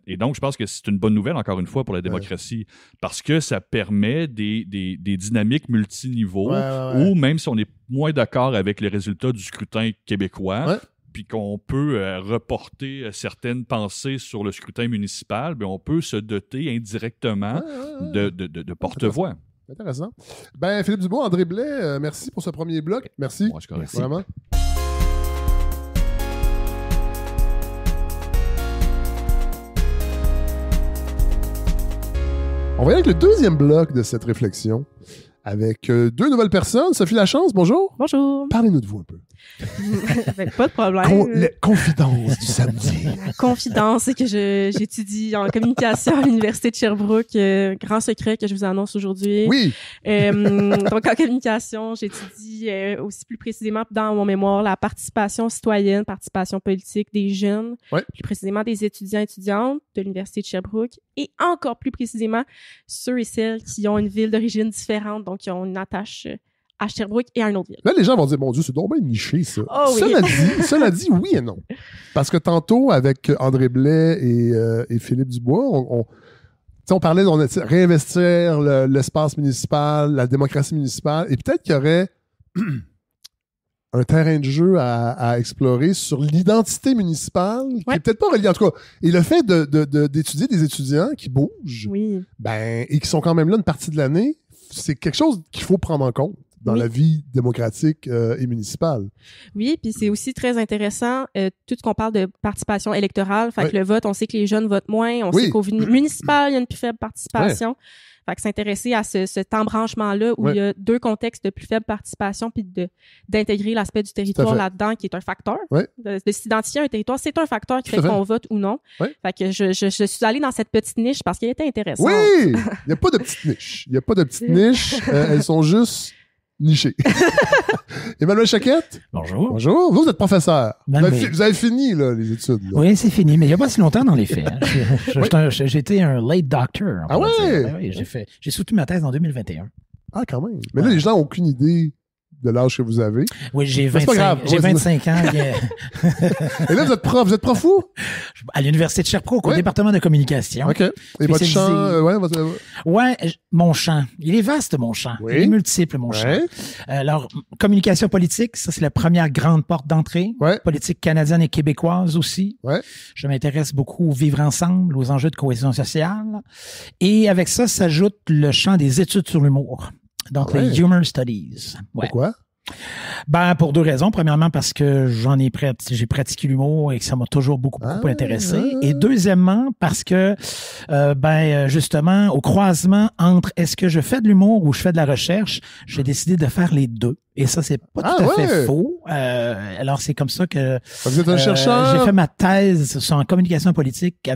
Et donc, je pense que c'est une bonne nouvelle, encore une fois, pour la démocratie, parce que ça permet des dynamiques multiniveaux où, même si on est moins d'accord avec les résultats du scrutin québécois, puis qu'on peut reporter certaines pensées sur le scrutin municipal, bien, on peut se doter indirectement de porte-voix. Intéressant. Philippe Dubois, André Blais, merci pour ce premier bloc. Merci. Merci. Vraiment. On va y aller avec le deuxième bloc de cette réflexion avec deux nouvelles personnes. Sophie Lachance, bonjour. Bonjour. Parlez-nous de vous un peu. Pas de problème. Confidence du samedi. La confidence, c'est que j'étudie en communication à l'Université de Sherbrooke. Grand secret que je vous annonce aujourd'hui. Oui. Donc, en communication, j'étudie aussi plus précisément dans mon mémoire la participation citoyenne, participation politique des jeunes, plus précisément des étudiants et étudiantes de l'Université de Sherbrooke et encore plus précisément ceux et celles qui ont une ville d'origine différente, donc qui ont une attache à Sherbrooke et à une autre ville. Là, les gens vont dire, mon Dieu, c'est donc bien niché, ça. Oh, oui. Cela dit, oui et non. Parce que tantôt, avec André Blais et Philippe Dubois, on parlait de réinvestir l'espace municipal, la démocratie municipale, et peut-être qu'il y aurait un terrain de jeu à explorer sur l'identité municipale, qui est peut-être pas reliée, en tout cas. Et le fait d'étudier des étudiants qui bougent, et qui sont quand même là une partie de l'année, c'est quelque chose qu'il faut prendre en compte dans la vie démocratique et municipale. Oui, puis c'est aussi très intéressant, tout ce qu'on parle de participation électorale. Fait que le vote, on sait que les jeunes votent moins. On sait qu'au municipal, il y a une plus faible participation. Fait que s'intéresser à cet embranchement-là où il y a deux contextes de plus faible participation puis d'intégrer l'aspect du territoire là-dedans qui est un facteur. De s'identifier à un territoire, c'est un facteur qui fait qu'on vote ou non. Fait que je suis allée dans cette petite niche parce qu'elle était intéressante. Oui! Il n'y a pas de petite niche. Il n'y a pas de petite niche. Elles sont juste niché. Emmanuel Chaquette? Bonjour. Bonjour. Vous êtes professeur. Vous avez fini là, les études. Là. Oui, c'est fini, mais il n'y a pas si longtemps dans les faits. Hein. J'étais un late doctor. Ah ouais? Oui, j'ai soutenu ma thèse en 202021. Ah, quand même. Mais là, les gens n'ont aucune idée de l'âge que vous avez. Oui, j'ai 25 ans. Et là, vous êtes prof où? À l'Université de Sherbrooke, au département de communication. OK. Et votre champ? Mon champ. Il est vaste, mon champ. Il est multiple, mon champ. Alors, communication politique, ça, c'est la première grande porte d'entrée. Politique canadienne et québécoise aussi. Je m'intéresse beaucoup au vivre ensemble, aux enjeux de cohésion sociale. Et avec ça, s'ajoute le champ des études sur l'humour. Donc, les Humor Studies. Pourquoi? Ben, pour deux raisons. Premièrement, parce que j'ai pratiqué l'humour et que ça m'a toujours beaucoup intéressé. Et deuxièmement, parce que, justement, au croisement entre est-ce que je fais de l'humour ou je fais de la recherche, j'ai décidé de faire les deux. Et ça, c'est pas tout à fait faux. Alors, c'est comme ça que... Vous êtes un chercheur? J'ai fait ma thèse en communication politique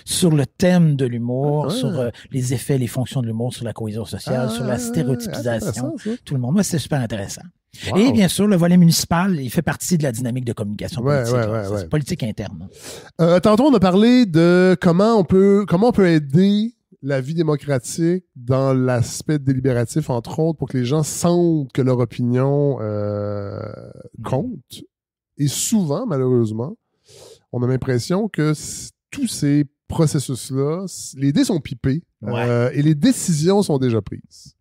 sur le thème de l'humour, sur les effets, les fonctions de l'humour sur la cohésion sociale, sur la stéréotypisation, tout le monde. Moi, c'est super intéressant. Wow. Et bien sûr, le volet municipal, il fait partie de la dynamique de communication politique. C'est politique interne. Tantôt, on a parlé de comment on peut aider la vie démocratique dans l'aspect délibératif, entre autres, pour que les gens sentent que leur opinion compte. Et souvent, malheureusement, on a l'impression que tous ces processus-là, les dés sont pipés et les décisions sont déjà prises.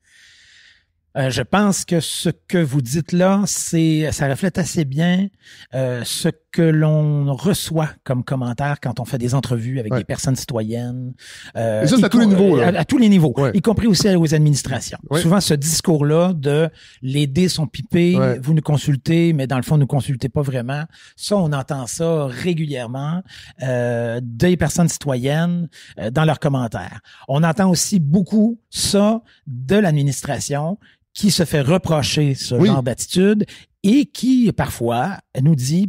Je pense que ce que vous dites là, ça reflète assez bien ce que l'on reçoit comme commentaire quand on fait des entrevues avec des personnes citoyennes. Et ça, c'est à tous les niveaux. Là. À tous les niveaux, y compris aussi aux administrations. Souvent, ce discours-là de « les dés sont pipés, vous nous consultez, mais dans le fond, ne nous consultez pas vraiment », ça, on entend ça régulièrement des personnes citoyennes dans leurs commentaires. On entend aussi beaucoup ça de l'administration qui se fait reprocher ce genre d'attitude et qui, parfois, nous dit,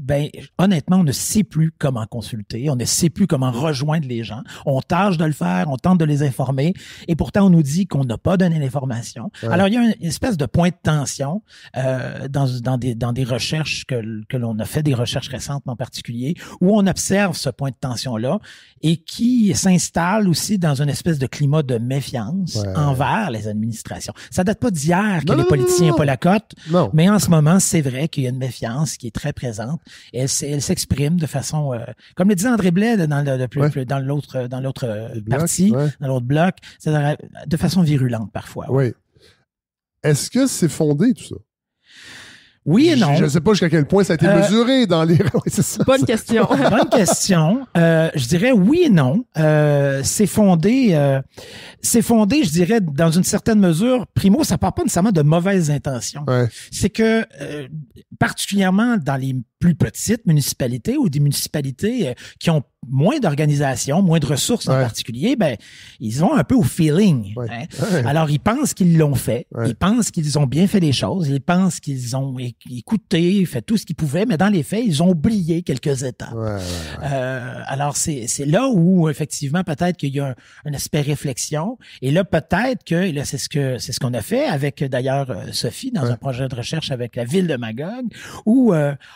honnêtement, on ne sait plus comment consulter, on ne sait plus comment rejoindre les gens. On tâche de le faire, on tente de les informer, et pourtant, on nous dit qu'on n'a pas donné l'information. Alors, il y a une espèce de point de tension dans des recherches que l'on a fait, des recherches récentes en particulier, où on observe ce point de tension-là et qui s'installe aussi dans une espèce de climat de méfiance envers les administrations. Ça date pas d'hier que les politiciens n'ont pas la cote, mais en ce moment, c'est vrai qu'il y a une méfiance qui est très présente. Et elle s'exprime de façon, comme le disait André Blais dans l'autre partie, dans l'autre bloc, c'est de façon virulente parfois. Oui. Est-ce que c'est fondé tout ça? Oui et non. Je ne sais pas jusqu'à quel point ça a été mesuré dans les... Bonne question. Bonne question. Je dirais oui et non. C'est fondé, je dirais, dans une certaine mesure. Primo, ça part pas nécessairement de mauvaises intentions. C'est que, particulièrement dans les plus petites municipalités ou des municipalités qui ont moins d'organisation, moins de ressources en particulier, ils vont un peu au feeling. Alors, ils pensent qu'ils l'ont fait. Ils pensent qu'ils ont bien fait les choses. Ils pensent qu'ils ont écouté, fait tout ce qu'ils pouvaient, mais dans les faits, ils ont oublié quelques étapes. Alors, c'est là où, effectivement, peut-être qu'il y a un aspect réflexion. Et là, peut-être que, et là, c'est ce qu'on a fait avec, d'ailleurs, Sophie, dans un projet de recherche avec la ville de Magog, où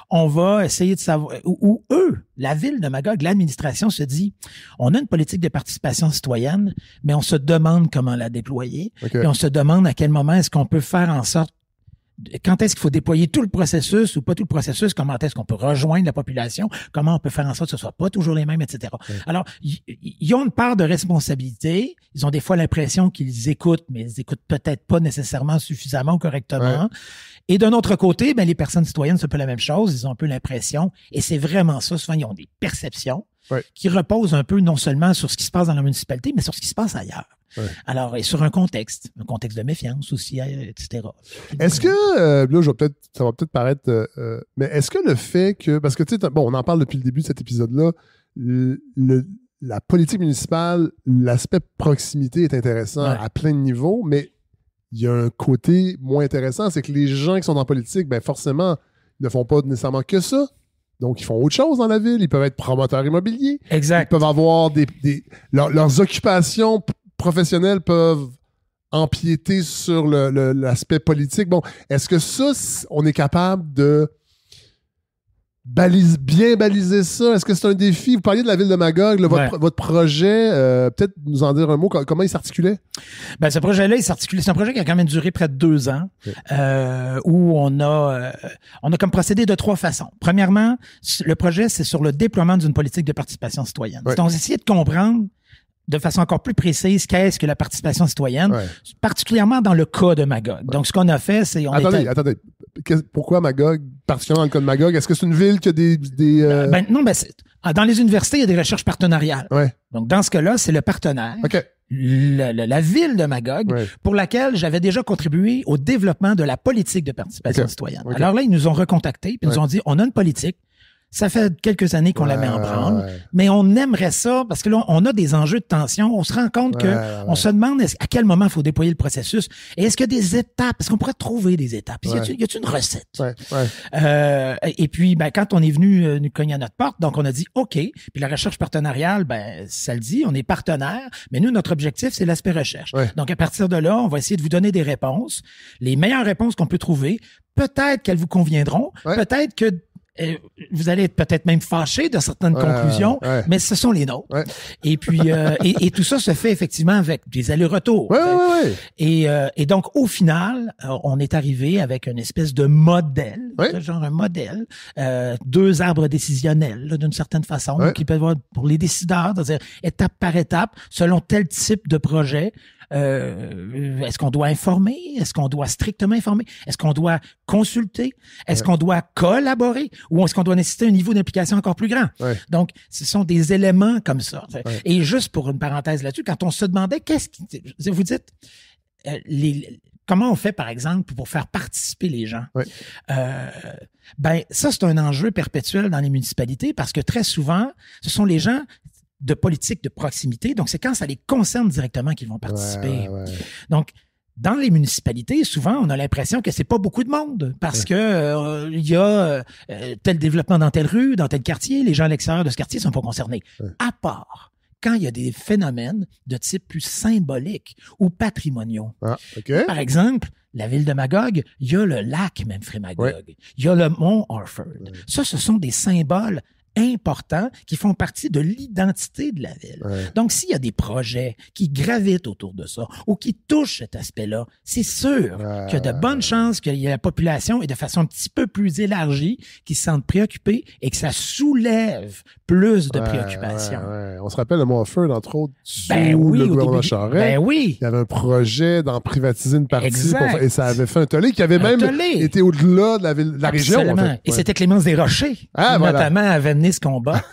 on va essayer de savoir, où eux, la ville de Magog, l'administration se dit, on a une politique de participation citoyenne, mais on se demande comment la déployer. Et on se demande à quel moment est-ce qu'on peut faire en sorte, quand est-ce qu'il faut déployer tout le processus ou pas tout le processus, comment est-ce qu'on peut rejoindre la population, comment on peut faire en sorte que ce soit pas toujours les mêmes, etc. Alors, ils ont une part de responsabilité. Ils ont des fois l'impression qu'ils écoutent, mais ils écoutent peut-être pas nécessairement suffisamment ou correctement. Et d'un autre côté, ben, les personnes citoyennes, c'est un peu la même chose. Ils ont un peu l'impression, et c'est vraiment ça, souvent, ils ont des perceptions qui reposent un peu non seulement sur ce qui se passe dans la municipalité, mais sur ce qui se passe ailleurs. Alors, et sur un contexte de méfiance aussi, etc. Est-ce que, là, ça va peut-être paraître, mais est-ce que le fait que, parce que, tu sais, bon, on en parle depuis le début de cet épisode-là, la politique municipale, l'aspect proximité est intéressant à plein de niveaux, mais il y a un côté moins intéressant, c'est que les gens qui sont en politique, ben forcément, ils ne font pas nécessairement que ça. Donc, ils font autre chose dans la ville. Ils peuvent être promoteurs immobiliers. Exact. Ils peuvent avoir leurs occupations professionnels peuvent empiéter sur l'aspect politique. Bon, est-ce que ça, on est capable de bien baliser ça? Est-ce que c'est un défi? Vous parliez de la ville de Magog, votre projet, peut-être nous en dire un mot, comment il s'articulait? Ben, ce projet-là, il s'articulait. C'est un projet qui a quand même duré près de 2 ans, où on a comme procédé de 3 façons. Premièrement, le projet, c'est sur le déploiement d'une politique de participation citoyenne. Donc, on a essayé de comprendre de façon encore plus précise qu'est-ce que la participation citoyenne, particulièrement dans le cas de Magog. Donc, ce qu'on a fait, c'est... Attendez. Pourquoi Magog? Particulièrement dans le cas de Magog, est-ce que c'est une ville qui a des non, dans les universités, il y a des recherches partenariales. Donc, dans ce cas-là, c'est le partenaire. La ville de Magog, pour laquelle j'avais déjà contribué au développement de la politique de participation citoyenne. Alors là, ils nous ont recontactés, puis ils nous ont dit, on a une politique. Ça fait quelques années qu'on la met en branle, mais on aimerait ça, parce que là, on a des enjeux de tension. On se rend compte on se demande à quel moment il faut déployer le processus. Et est-ce qu'il y a des étapes? Est-ce qu'on pourrait trouver des étapes? Y a-t-il une recette? Et puis, ben, quand on est venu nous cogner à notre porte, donc on a dit OK. Puis la recherche partenariale, ben, ça le dit, on est partenaire, mais nous, notre objectif, c'est l'aspect recherche. Donc, à partir de là, on va essayer de vous donner des réponses. Les meilleures réponses qu'on peut trouver, peut-être qu'elles vous conviendront, peut-être que vous allez être peut-être même fâché de certaines conclusions, mais ce sont les nôtres. Et puis, et tout ça se fait effectivement avec des allers-retours. Et donc, au final, on est arrivé avec une espèce de modèle, genre un modèle, 2 arbres décisionnels, là, d'une certaine façon, qui peuvent être pour les décideurs, c'est-à-dire étape par étape, selon tel type de projet. Est-ce qu'on doit informer? Est-ce qu'on doit strictement informer? Est-ce qu'on doit consulter? Est-ce qu'on doit collaborer? Ou est-ce qu'on doit nécessiter un niveau d'implication encore plus grand? Donc, ce sont des éléments comme ça. Et juste pour une parenthèse là-dessus, quand on se demandait vous dites, comment on fait, par exemple, pour faire participer les gens? Ben, ça, c'est un enjeu perpétuel dans les municipalités parce que très souvent, ce sont les gens de politique de proximité. Donc, c'est quand ça les concerne directement qu'ils vont participer. Donc, dans les municipalités, souvent, on a l'impression que c'est pas beaucoup de monde parce que il y a tel développement dans telle rue, dans tel quartier, les gens à l'extérieur de ce quartier sont pas concernés. À part quand il y a des phénomènes de type plus symbolique ou patrimoniaux. Par exemple, la ville de Magog, il y a le lac Memphremagog, il y a le mont Orford. Ça, ce sont des symboles importants qui font partie de l'identité de la ville. Donc, s'il y a des projets qui gravitent autour de ça ou qui touchent cet aspect-là, c'est sûr qu'il y a de bonnes chances qu'il y ait la population et de façon un petit peu plus élargie qui se sentent préoccupés et que ça soulève plus de préoccupations. On se rappelle le mont Orford, entre autres, sous le gouvernement Charest. Il y avait un projet d'en privatiser une partie et ça avait fait un tollé qui avait même été au-delà de la région. En fait. Et c'était Clémence Desrochers qui notamment avait mené ce combat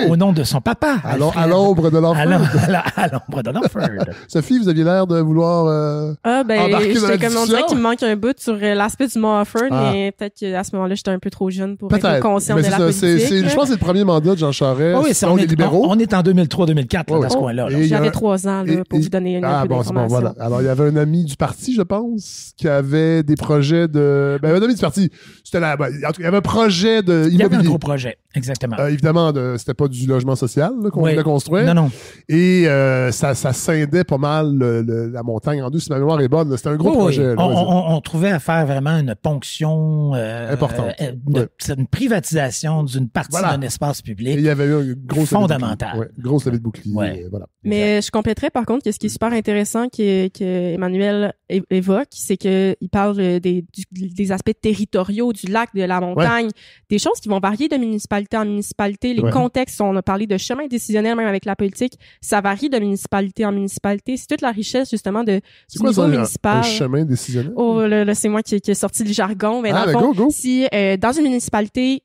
au nom de son papa. À l'ombre de l'Orford. À l'ombre de l'Orford. Sophie, vous aviez l'air de vouloir j'étais comme on dirait qu'il me manque un bout sur l'aspect du mont Orford, mais peut-être qu'à ce moment-là, j'étais un peu trop jeune pour être consciente de la politique. Je pense que c'est le premier mandat de Jean Charest. On est libéraux. On est en 2003-2004 dans ce coin-là. J'avais 3 ans pour vous donner un peu d'informations. Alors, il y avait un ami du parti, je pense, qui avait des projets de... un ami du parti, il y avait un projet de immobilier. Il y avait un gros projet, exactement. Évidemment, vraiment c'était pas du logement social qu'on voulait construire. Non. Et ça scindait pas mal la montagne en deux, si ma mémoire est bonne. C'était un gros projet. Là, on trouvait à faire vraiment une ponction importante. Une privatisation d'une partie d'un espace public. Et il y avait eu une grosse fondamentale. Grosse levée de bouclier. Voilà. Mais je compléterais par contre que ce qui est super intéressant que Emmanuel évoque, c'est que il parle des aspects territoriaux du lac, de la montagne, des choses qui vont varier de municipalité en municipalité. Les contextes, on a parlé de chemin décisionnel même avec la politique, ça varie de municipalité en municipalité. C'est toute la richesse justement du niveau municipal. Un chemin décisionnel? Oh, là, c'est moi qui ai sorti le jargon, mais dans le fond, si dans une municipalité,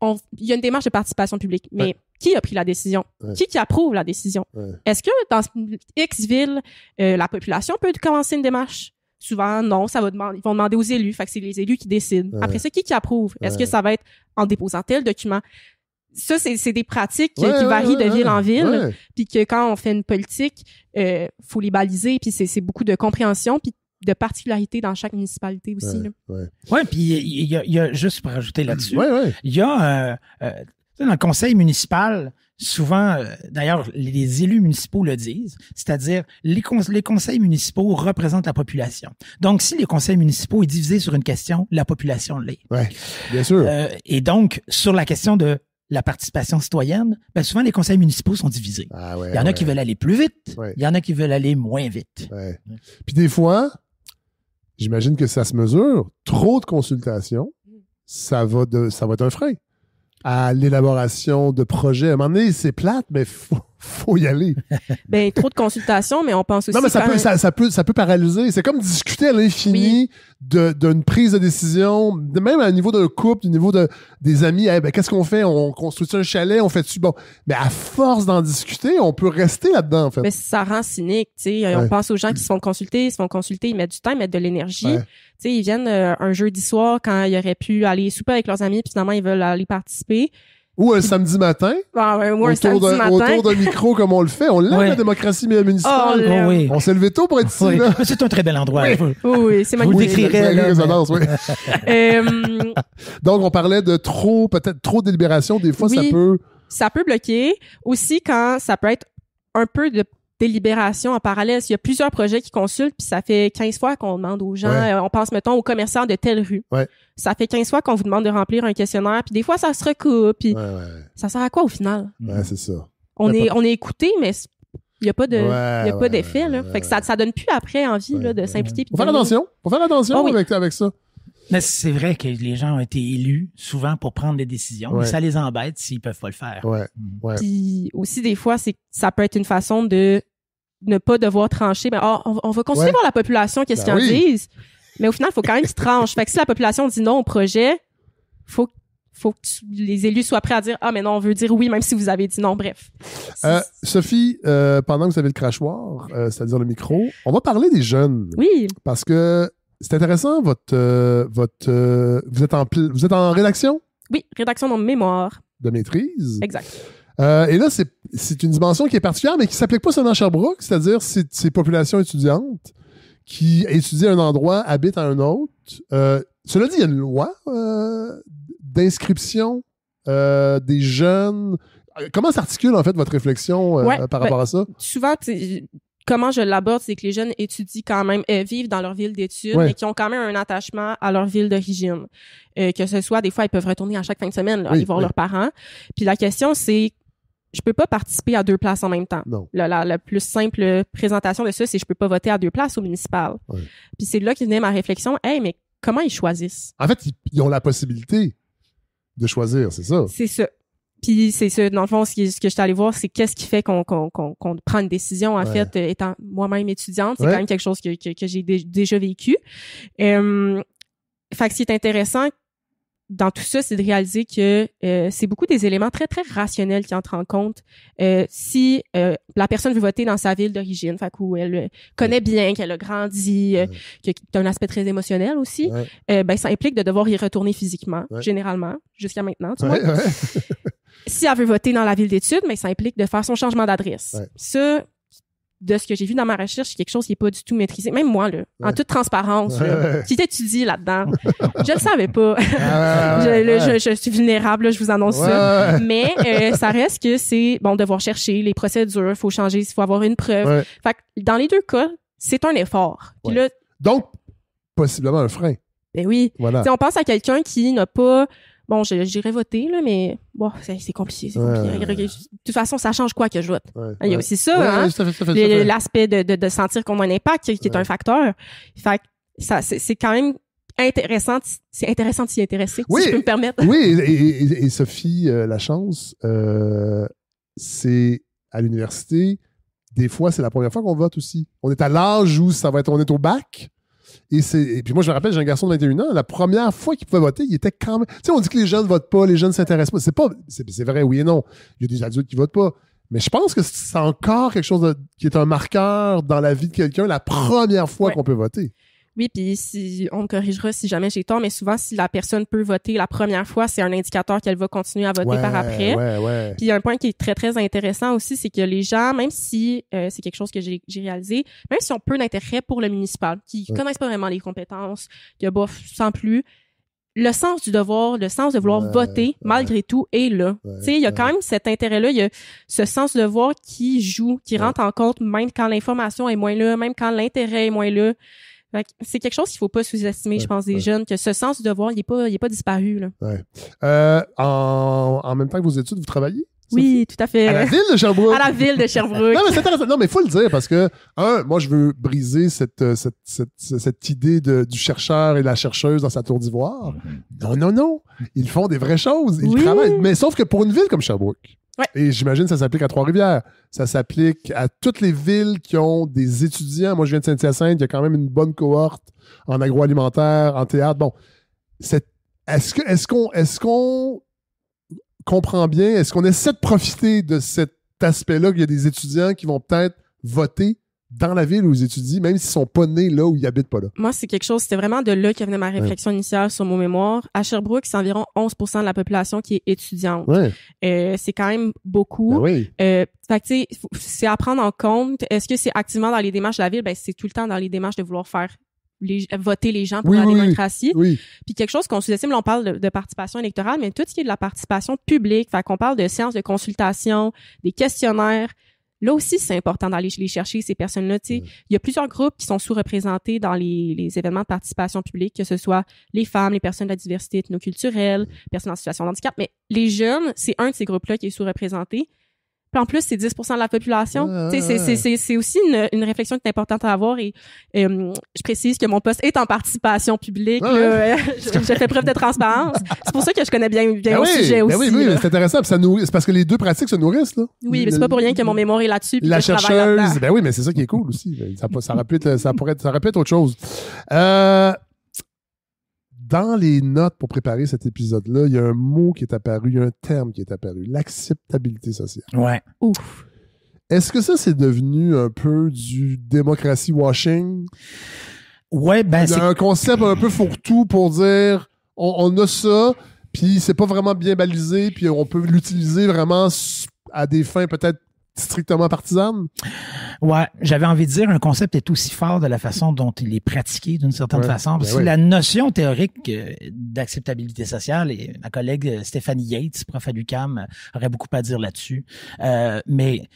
il y a une démarche de participation publique, mais qui a pris la décision? Qui approuve la décision? Est-ce que dans X ville, la population peut commencer une démarche? Souvent, non, ils vont demander aux élus, fait que c'est les élus qui décident. Après ça, qui approuve? Est-ce que ça va être en déposant tel document? Ça, c'est des pratiques qui varient de ville en ville, puis que quand on fait une politique, faut les baliser, puis c'est beaucoup de compréhension, puis de particularités dans chaque municipalité aussi. Ouais, puis il y a juste pour rajouter là-dessus, il y a dans le conseil municipal, souvent, d'ailleurs, les élus municipaux le disent, c'est-à-dire les conseils municipaux représentent la population. Donc, si les conseils municipaux est divisé sur une question, la population l'est. Oui, bien sûr. Et donc, sur la question de la participation citoyenne, ben souvent les conseils municipaux sont divisés. Il y en a qui veulent aller plus vite, il y en a qui veulent aller moins vite. Puis des fois, j'imagine que ça se mesure, trop de consultations, ça va être un frein à l'élaboration de projets. À un moment donné, c'est plate, mais faut y aller. Ben, trop de consultations, mais on pense aussi... Non, mais ça peut paralyser. C'est comme discuter à l'infini d'une prise de décision, même à niveau d'un couple, au niveau des amis. Hey, ben, qu'est-ce qu'on fait? On construit un chalet? On fait-tu? Bon. Mais à force d'en discuter, on peut rester là-dedans, en fait. Mais ça rend cynique, tu sais. On pense aux gens qui se font consulter, ils mettent du temps, ils mettent de l'énergie. Tu sais, ils viennent un jeudi soir quand ils auraient pu aller souper avec leurs amis, puis finalement, ils veulent aller participer. Ou un samedi matin, autour d'un micro comme on le fait. On l'aime, la démocratie municipale. On s'est levé tôt pour être ici. Là. C'est un très bel endroit. Oui, c'est magnifique. Vous décrirez. Donc, on parlait de peut-être trop de délibération. Des fois, ça peut bloquer. Aussi, quand ça peut être un peu de délibération en parallèle. Il y a plusieurs projets qui consultent, puis ça fait 15 fois qu'on demande aux gens, on pense, mettons, aux commerçants de telle rue. Ça fait 15 fois qu'on vous demande de remplir un questionnaire, puis des fois, ça se recoupe, puis ça sert à quoi au final? C'est ça. On est écouté, mais il n'y a pas d'effet, là. Fait que ça donne plus après envie, là, de s'impliquer. Faut faire attention. Avec ça. Mais c'est vrai que les gens ont été élus souvent pour prendre des décisions, mais ça les embête s'ils peuvent pas le faire. Puis aussi, des fois, ça peut être une façon de ne pas devoir trancher. Ben, on va continuer à voir la population, qu'est-ce qu'ils en disent. Mais au final, il faut quand même qu'ils tranchent. Fait que si la population dit non au projet, faut que les élus soient prêts à dire « Ah, mais non, on veut dire oui, même si vous avez dit non. » Bref. Sophie, pendant que vous avez le crachoir, c'est-à-dire le micro, on va parler des jeunes. Oui. Parce que c'est intéressant, vous êtes en rédaction? Oui, rédaction de mon mémoire. De maîtrise. Exact. Et là, c'est une dimension qui est particulière, mais qui ne s'applique pas seulement à Sherbrooke, c'est-à-dire ces populations étudiantes qui étudient à un endroit, habitent à un autre. Cela dit, il y a une loi d'inscription des jeunes. Comment s'articule, en fait, votre réflexion par rapport à ça? Souvent, comment je l'aborde, c'est que les jeunes étudient quand même, vivent dans leur ville d'études, mais qui ont quand même un attachement à leur ville d'origine. Que ce soit, des fois, ils peuvent retourner à chaque fin de semaine, aller voir leurs parents. Puis la question, c'est, je peux pas participer à 2 places en même temps. Non. La plus simple présentation de ça, c'est je peux pas voter à 2 places au municipal. Puis c'est là qu'est venait ma réflexion. Hey, mais comment ils choisissent? En fait, ils ont la possibilité de choisir, c'est ça? C'est ça. Puis c'est ça, dans le fond, ce que je suis allée voir, c'est qu'est-ce qui fait qu'on prend une décision, en fait, étant moi-même étudiante. C'est quand même quelque chose que j'ai déjà vécu. Fait que ce qui est intéressant dans tout ça, c'est de réaliser que c'est beaucoup des éléments très, très rationnels qui entrent en compte. Si la personne veut voter dans sa ville d'origine, fait où elle connaît bien, qu'elle a grandi, qu'il y a un aspect très émotionnel aussi, ben ça implique de devoir y retourner physiquement, généralement, jusqu'à maintenant, tu vois. Si elle veut voter dans la ville d'études, mais ça implique de faire son changement d'adresse. Ça, de ce que j'ai vu dans ma recherche, c'est quelque chose qui est pas du tout maîtrisé. Même moi, là, en toute transparence, là, qui t'étudie là-dedans, je le savais pas. Je suis vulnérable, là, je vous annonce ça. Mais ça reste que c'est bon devoir chercher les procédures, faut changer, il faut avoir une preuve. Fait que dans les deux cas, c'est un effort. Puis là, donc possiblement un frein. Ben oui. Voilà. On pense à quelqu'un qui n'a pas... Bon, j'irais voter, là, mais bon, c'est compliqué. De toute façon, ça change quoi que je vote? Il y a aussi ça, l'aspect de sentir qu'on a un impact qui est un facteur. Fait que c'est quand même intéressant. C'est intéressant de s'y intéresser, si je peux me permettre. Oui, et Sophie, la chance, c'est à l'université, des fois, c'est la première fois qu'on vote aussi. On est à l'âge où on est au bac. Et puis moi, je me rappelle, j'ai un garçon de 21 ans, la première fois qu'il pouvait voter, il était quand même... Tu sais, on dit que les jeunes ne votent pas, les jeunes ne s'intéressent pas. C'est vrai, oui et non. Il y a des adultes qui ne votent pas. Mais je pense que c'est encore quelque chose qui est un marqueur dans la vie de quelqu'un la première fois qu'on peut voter. Oui, puis on me corrigera si jamais j'ai tort, mais souvent, si la personne peut voter la première fois, c'est un indicateur qu'elle va continuer à voter par après. Puis il y a un point qui est très, très intéressant aussi, c'est que les gens, même si c'est quelque chose que j'ai réalisé, même si on peu d'intérêt pour le municipal, qui connaissent pas vraiment les compétences, que bof, sans plus, le sens du devoir, le sens de vouloir voter, malgré tout, est là. Tu sais, il y a quand même cet intérêt-là, il y a ce sens du devoir qui joue, qui rentre en compte, même quand l'information est moins là, même quand l'intérêt est moins là. C'est quelque chose qu'il faut pas sous-estimer, je pense, des jeunes, que ce sens du devoir, il est pas disparu, là. En même temps que vos études, vous travaillez? Oui, tout à fait. À la ville de Sherbrooke. À la ville de Sherbrooke. Non, mais c'est intéressant. Non, mais il faut le dire parce que, moi, je veux briser cette idée du chercheur et de la chercheuse dans sa tour d'ivoire. Non. Ils font des vraies choses. Ils travaillent. Mais sauf que pour une ville comme Sherbrooke, et j'imagine que ça s'applique à Trois-Rivières, ça s'applique à toutes les villes qui ont des étudiants. Moi, je viens de Saint-Hyacinthe, il y a quand même une bonne cohorte en agroalimentaire, en théâtre. Bon, est-ce qu'on comprend bien, est-ce qu'on essaie de profiter de cet aspect-là qu'il y a des étudiants qui vont peut-être voter dans la ville où ils étudient, même s'ils sont pas nés là où ils habitent pas là? Moi, c'était vraiment de là que venait ma réflexion initiale sur mon mémoire. À Sherbrooke, c'est environ 11% de la population qui est étudiante. C'est quand même beaucoup. Fait que, tu sais, c'est à prendre en compte. Est-ce que c'est activement dans les démarches de la ville? Ben, c'est tout le temps dans les démarches de vouloir faire voter les gens pour la démocratie. Puis quelque chose qu'on sous-estime, là, on parle de participation électorale, mais tout ce qui est de la participation publique, fait qu'on parle de séances de consultation, des questionnaires. Là aussi, c'est important d'aller les chercher, ces personnes-là. Il y a plusieurs groupes qui sont sous-représentés dans les événements de participation publique, que ce soit les femmes, les personnes de la diversité ethnoculturelle, personnes en situation de handicap. Mais les jeunes, c'est un de ces groupes-là qui est sous-représenté. Puis en plus, c'est 10% de la population. C'est aussi une réflexion qui est importante à avoir. Et je précise que mon poste est en participation publique. Je fais preuve de transparence. C'est pour ça que je connais bien le sujet aussi. Oui, c'est intéressant. C'est parce que les deux pratiques se nourrissent. Là. Oui, mais c'est pas pour rien que mon mémoire est là-dessus. La chercheuse, ben oui, mais c'est ça qui est cool aussi. Ça aurait pu être autre chose. Dans les notes pour préparer cet épisode-là, il y a un mot qui est apparu, il y a un terme qui est apparu, l'acceptabilité sociale. Ouais. Ouf. Est-ce que ça, c'est devenu un peu du démocratie washing? Ouais, ben c'est un concept un peu fourre-tout pour dire on a ça, puis c'est pas vraiment bien balisé, puis on peut l'utiliser vraiment à des fins peut-être strictement partisanes? Ouais, j'avais envie de dire un concept est aussi fort de la façon dont il est pratiqué d'une certaine façon. Parce que la notion théorique d'acceptabilité sociale, et ma collègue Stéphanie Yates, prof à l'UQAM, aurait beaucoup à dire là-dessus. Mais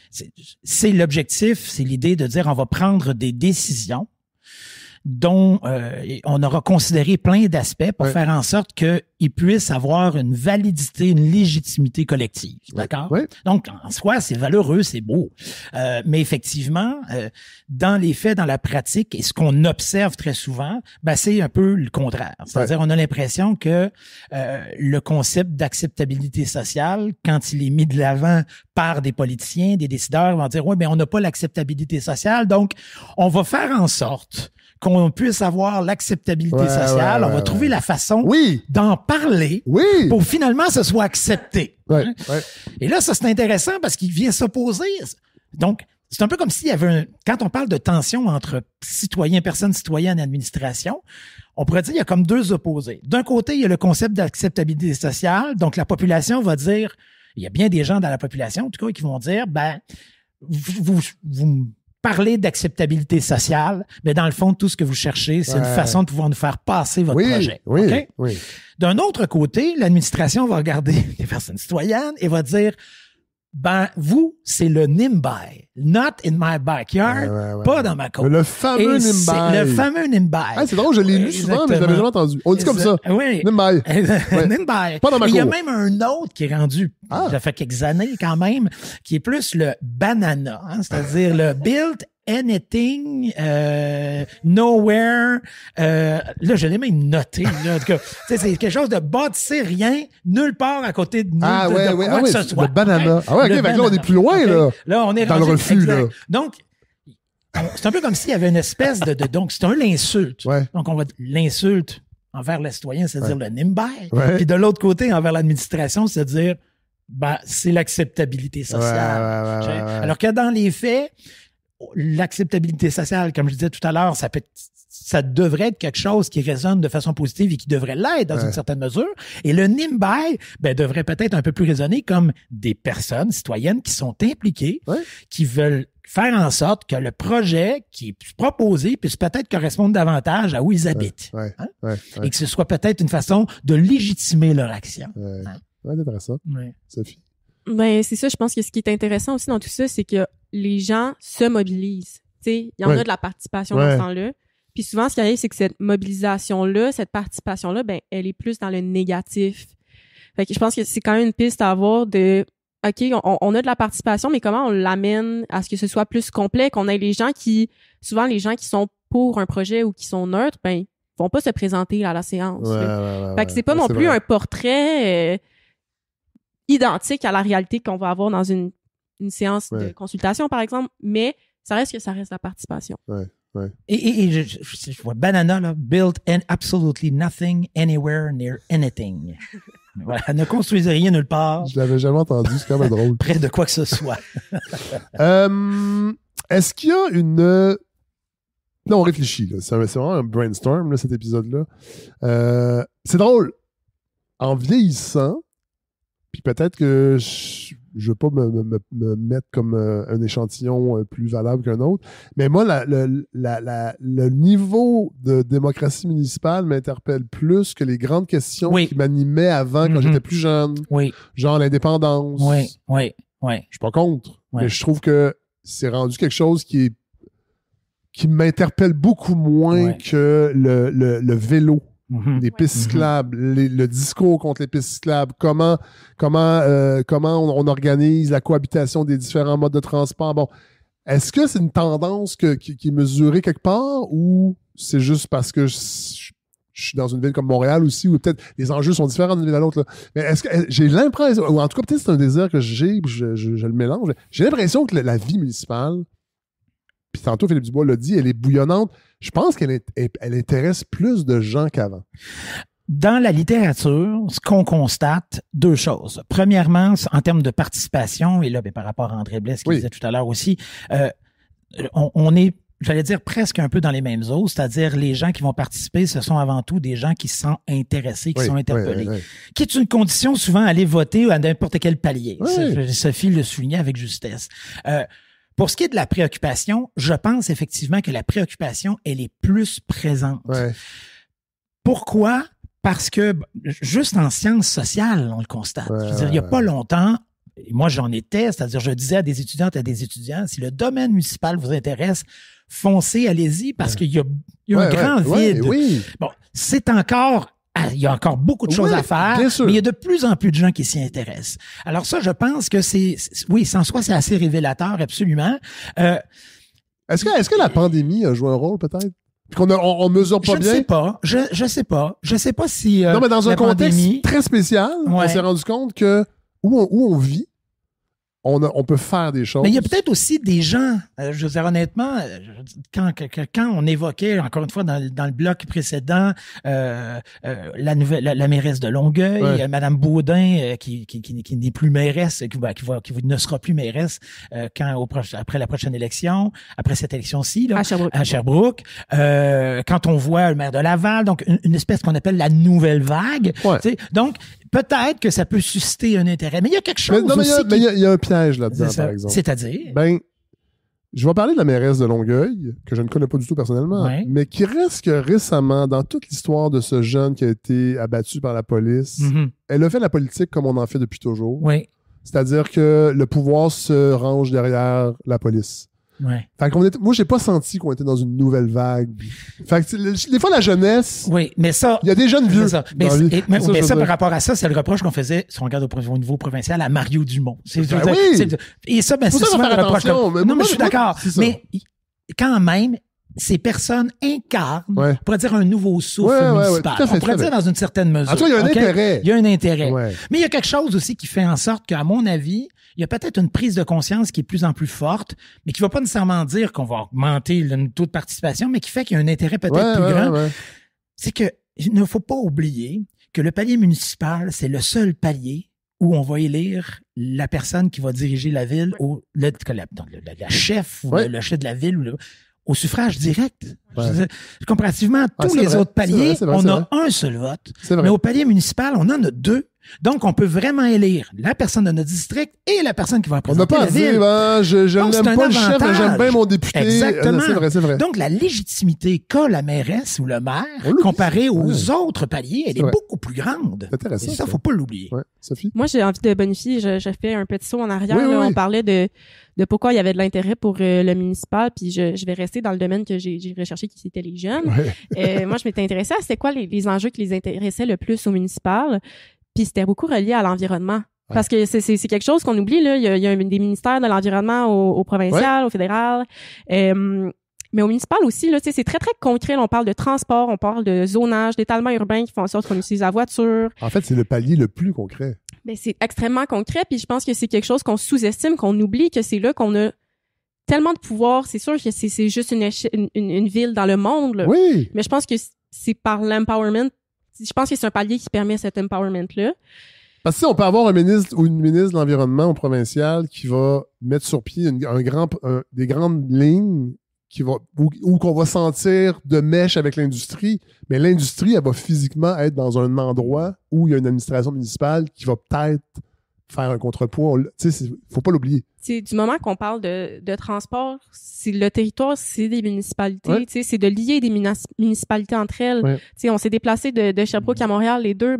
c'est l'objectif, c'est l'idée de dire on va prendre des décisions dont on aura considéré plein d'aspects pour faire en sorte qu'ils puissent avoir une validité, une légitimité collective. D'accord? Donc, en soi, c'est valeureux, c'est beau. Mais effectivement, dans les faits, dans la pratique, et ce qu'on observe très souvent, ben, c'est un peu le contraire. C'est-à-dire, on a l'impression que le concept d'acceptabilité sociale, quand il est mis de l'avant par des politiciens, des décideurs, vont dire, ouais, ben, on n'a pas l'acceptabilité sociale, donc on va faire en sorte qu'on puisse avoir l'acceptabilité sociale. On va trouver la façon d'en parler pour finalement ce soit accepté. Et là, ça, c'est intéressant parce qu'il vient s'opposer. Donc, c'est un peu comme s'il y avait quand on parle de tension entre citoyens, personnes citoyennes et administration, on pourrait dire qu'il y a comme deux opposés. D'un côté, il y a le concept d'acceptabilité sociale. Donc, la population va dire, il y a bien des gens dans la population, en tout cas, qui vont dire, ben, vous parler d'acceptabilité sociale, mais dans le fond, tout ce que vous cherchez, c'est une façon de pouvoir nous faire passer votre projet. Okay? Oui. D'un autre côté, l'administration va regarder les personnes citoyennes et va dire, ben, vous, c'est le NIMBY. Not in my backyard, pas dans ma côte. Le fameux NIMBY. Le fameux NIMBY. C'est drôle, je l'ai lu souvent, mais je l'avais jamais entendu. On dit comme ça. Oui. NIMBY. NIMBY. Pas dans ma côte. Il y a même un autre qui est rendu, ça fait quelques années quand même, qui est plus le banana, c'est-à-dire le build anything, nowhere, là, je l'ai même noté, là, en tout cas, c'est quelque chose de bâtir rien, nulle part à côté de nous, quoi que ce soit. Le banana. Ah ouais, ok, là, on est plus loin, là. Là, on est dans le refus, là. Donc, c'est un peu comme s'il y avait une espèce donc, c'est l'insulte. Donc, on va l'insulte envers les citoyens, c'est-à-dire le NIMBY. Puis de l'autre côté, envers l'administration, c'est-à-dire, ben, c'est l'acceptabilité sociale. Alors que dans les faits, l'acceptabilité sociale, comme je disais tout à l'heure, ça devrait être quelque chose qui résonne de façon positive et qui devrait l'être dans une certaine mesure. Et le NIMBY, devrait peut-être un peu plus résonner comme des personnes citoyennes qui sont impliquées, qui veulent faire en sorte que le projet qui est proposé puisse peut-être correspondre davantage à où ils habitent. Et que ce soit peut-être une façon de légitimer leur action. C'est intéressant. Sophie? Ben, c'est ça, je pense que ce qui est intéressant aussi dans tout ça, c'est que les gens se mobilisent. Tu sais, il y en a de la participation dans ce temps-là. Puis souvent, ce qui arrive, c'est que cette mobilisation-là, cette participation-là, ben, elle est plus dans le négatif. Fait que je pense que c'est quand même une piste à avoir de, OK, on a de la participation, mais comment on l'amène à ce que ce soit plus complet, qu'on ait souvent les gens qui sont pour un projet ou qui sont neutres, ben, vont pas se présenter à la séance. Fait que c'est pas non plus un portrait, identique à la réalité qu'on va avoir dans une séance de consultation, par exemple, mais ça reste la participation. Et je vois banana, là, build absolutely nothing anywhere near anything. Voilà, ne construisez rien nulle part. Je l'avais jamais entendu, c'est quand même drôle. Près de quoi que ce soit. Est-ce qu'il y a une... Non, on réfléchit, là. C'est vraiment un brainstorm, là, cet épisode-là. C'est drôle. En vieillissant, puis peut-être que je veux pas me mettre comme un échantillon plus valable qu'un autre, mais moi, le niveau de démocratie municipale m'interpelle plus que les grandes questions qui m'animaient avant quand j'étais plus jeune. Genre l'indépendance. Je suis pas contre, mais je trouve que c'est rendu quelque chose qui m'interpelle beaucoup moins que le vélo. Les pistes cyclables, le discours contre les pistes cyclables, comment on organise la cohabitation des différents modes de transport. Bon, est-ce que c'est une tendance qui est mesurée quelque part ou c'est juste parce que je suis dans une ville comme Montréal aussi où peut-être les enjeux sont différents d'une ville à l'autre? Mais est-ce que j'ai l'impression, ou en tout cas peut-être c'est un désir que j'ai, je le mélange, j'ai l'impression que la vie municipale, puis tantôt Philippe Dubois l'a dit, elle est bouillonnante. Je pense qu'elle intéresse plus de gens qu'avant. Dans la littérature, ce qu'on constate, deux choses. Premièrement, en termes de participation, et là, par rapport à André Blais, ce qu'il disait tout à l'heure aussi, on est, j'allais dire, presque un peu dans les mêmes eaux, c'est-à-dire les gens qui vont participer, ce sont avant tout des gens qui se sentent intéressés, qui sont interpellés. Qui est une condition souvent à aller voter à n'importe quel palier. Sophie le soulignait avec justesse. Pour ce qui est de la préoccupation, je pense effectivement que la préoccupation, elle est plus présente. Pourquoi? Parce que juste en sciences sociales, on le constate. Je veux dire, il n'y a pas longtemps, et moi j'en étais, c'est-à-dire je disais à des étudiantes et à des étudiants, si le domaine municipal vous intéresse, foncez, allez-y, parce qu'il y a un grand vide. Bon, c'est encore... Il y a encore beaucoup de choses à faire, mais il y a de plus en plus de gens qui s'y intéressent. Alors ça, je pense que sans soi, c'est assez révélateur, absolument. Est-ce que la pandémie a joué un rôle, peut-être? Puis qu'on mesure pas bien? Je sais pas. Je sais pas si non, mais dans un contexte très spécial, on s'est rendu compte que où on vit, on peut faire des choses. Mais il y a peut-être aussi des gens, je veux dire honnêtement, quand on évoquait, encore une fois, dans le bloc précédent, la mairesse de Longueuil, Madame Baudin, qui n'est plus mairesse, qui ne sera plus mairesse après la prochaine élection, après cette élection-ci, là, à Sherbrooke. Quand on voit le maire de Laval, donc une espèce qu'on appelle la nouvelle vague. Donc, peut-être que ça peut susciter un intérêt. Mais il y a quelque chose aussi il y a un piège là-dedans, par exemple. C'est-à-dire? Je vais parler de la mairesse de Longueuil, que je ne connais pas du tout personnellement, mais qui reste que récemment, dans toute l'histoire de ce jeune qui a été abattu par la police, elle a fait la politique comme on en fait depuis toujours. Oui. C'est-à-dire que le pouvoir se range derrière la police. Ouais. Fait moi, j'ai pas senti qu'on était dans une nouvelle vague. Fait que des fois, la jeunesse. Oui, mais ça. Il y a des jeunes vieux. Ça. Mais ça, par rapport à ça, c'est le reproche qu'on faisait, si on regarde au niveau provincial, à Mario Dumont. Et ça, c'est souvent le reproche. Non, mais je suis d'accord. Mais quand même, ces personnes incarnent, on pourrait dire, un nouveau souffle municipal. On pourrait dire dans une certaine mesure. En tout cas, il y a un intérêt. Il y a un intérêt. Mais il y a quelque chose aussi qui fait en sorte qu'à mon avis, il y a peut-être une prise de conscience qui est de plus en plus forte, mais qui va pas nécessairement dire qu'on va augmenter le taux de participation, mais qui fait qu'il y a un intérêt peut-être plus grand. C'est que il ne faut pas oublier que le palier municipal, c'est le seul palier où on va élire la personne qui va diriger la ville, ou la chef, ou le chef de la ville, au suffrage direct. Comparativement à tous les autres paliers, on a un seul vote. Mais au palier municipal, on en a deux. Donc, on peut vraiment élire la personne de notre district et la personne qui va représenter la ville. On n'a pas à dire, je n'aime pas le chef, mais j'aime bien mon député. Exactement. C'est vrai. Donc, la légitimité qu'a la mairesse ou le maire, comparée aux autres paliers, elle est beaucoup plus grande. C'est intéressant. Et ça, faut pas l'oublier. Ouais. Sophie? Moi, j'ai envie de bonifier. Je fais un petit saut en arrière. On parlait de pourquoi il y avait de l'intérêt pour le municipal, puis je vais rester dans le domaine que j'ai recherché, qui c'était les jeunes. Moi, je m'étais intéressée à c'était quoi les enjeux qui les intéressaient le plus au municipal. Puis c'était beaucoup relié à l'environnement. Parce que c'est quelque chose qu'on oublie, là. Il y a des ministères de l'environnement au provincial, au fédéral. Mais au municipal aussi, là, c'est très, très concret. Là, on parle de transport, on parle de zonage, d'étalement urbain qui font en sorte qu'on utilise la voiture. En fait, c'est le palier le plus concret. Ben, c'est extrêmement concret. Puis je pense que c'est quelque chose qu'on sous-estime, qu'on oublie, que c'est là qu'on a tellement de pouvoir. C'est sûr que c'est juste une ville dans le monde, là. Oui. Mais je pense que c'est par l'empowerment. Je pense que c'est un palier qui permet cet empowerment-là. Parce que on peut avoir un ministre ou une ministre de l'Environnement au provincial qui va mettre sur pied des grandes lignes où qu'on va sentir de mèche avec l'industrie, mais l'industrie, elle va physiquement être dans un endroit où il y a une administration municipale qui va peut-être faire un contrepoids. Tu sais, faut pas l'oublier. Du moment qu'on parle de transport, c'est le territoire, c'est des municipalités, c'est de lier des municipalités entre elles. On s'est déplacé de Sherbrooke à Montréal, les deux,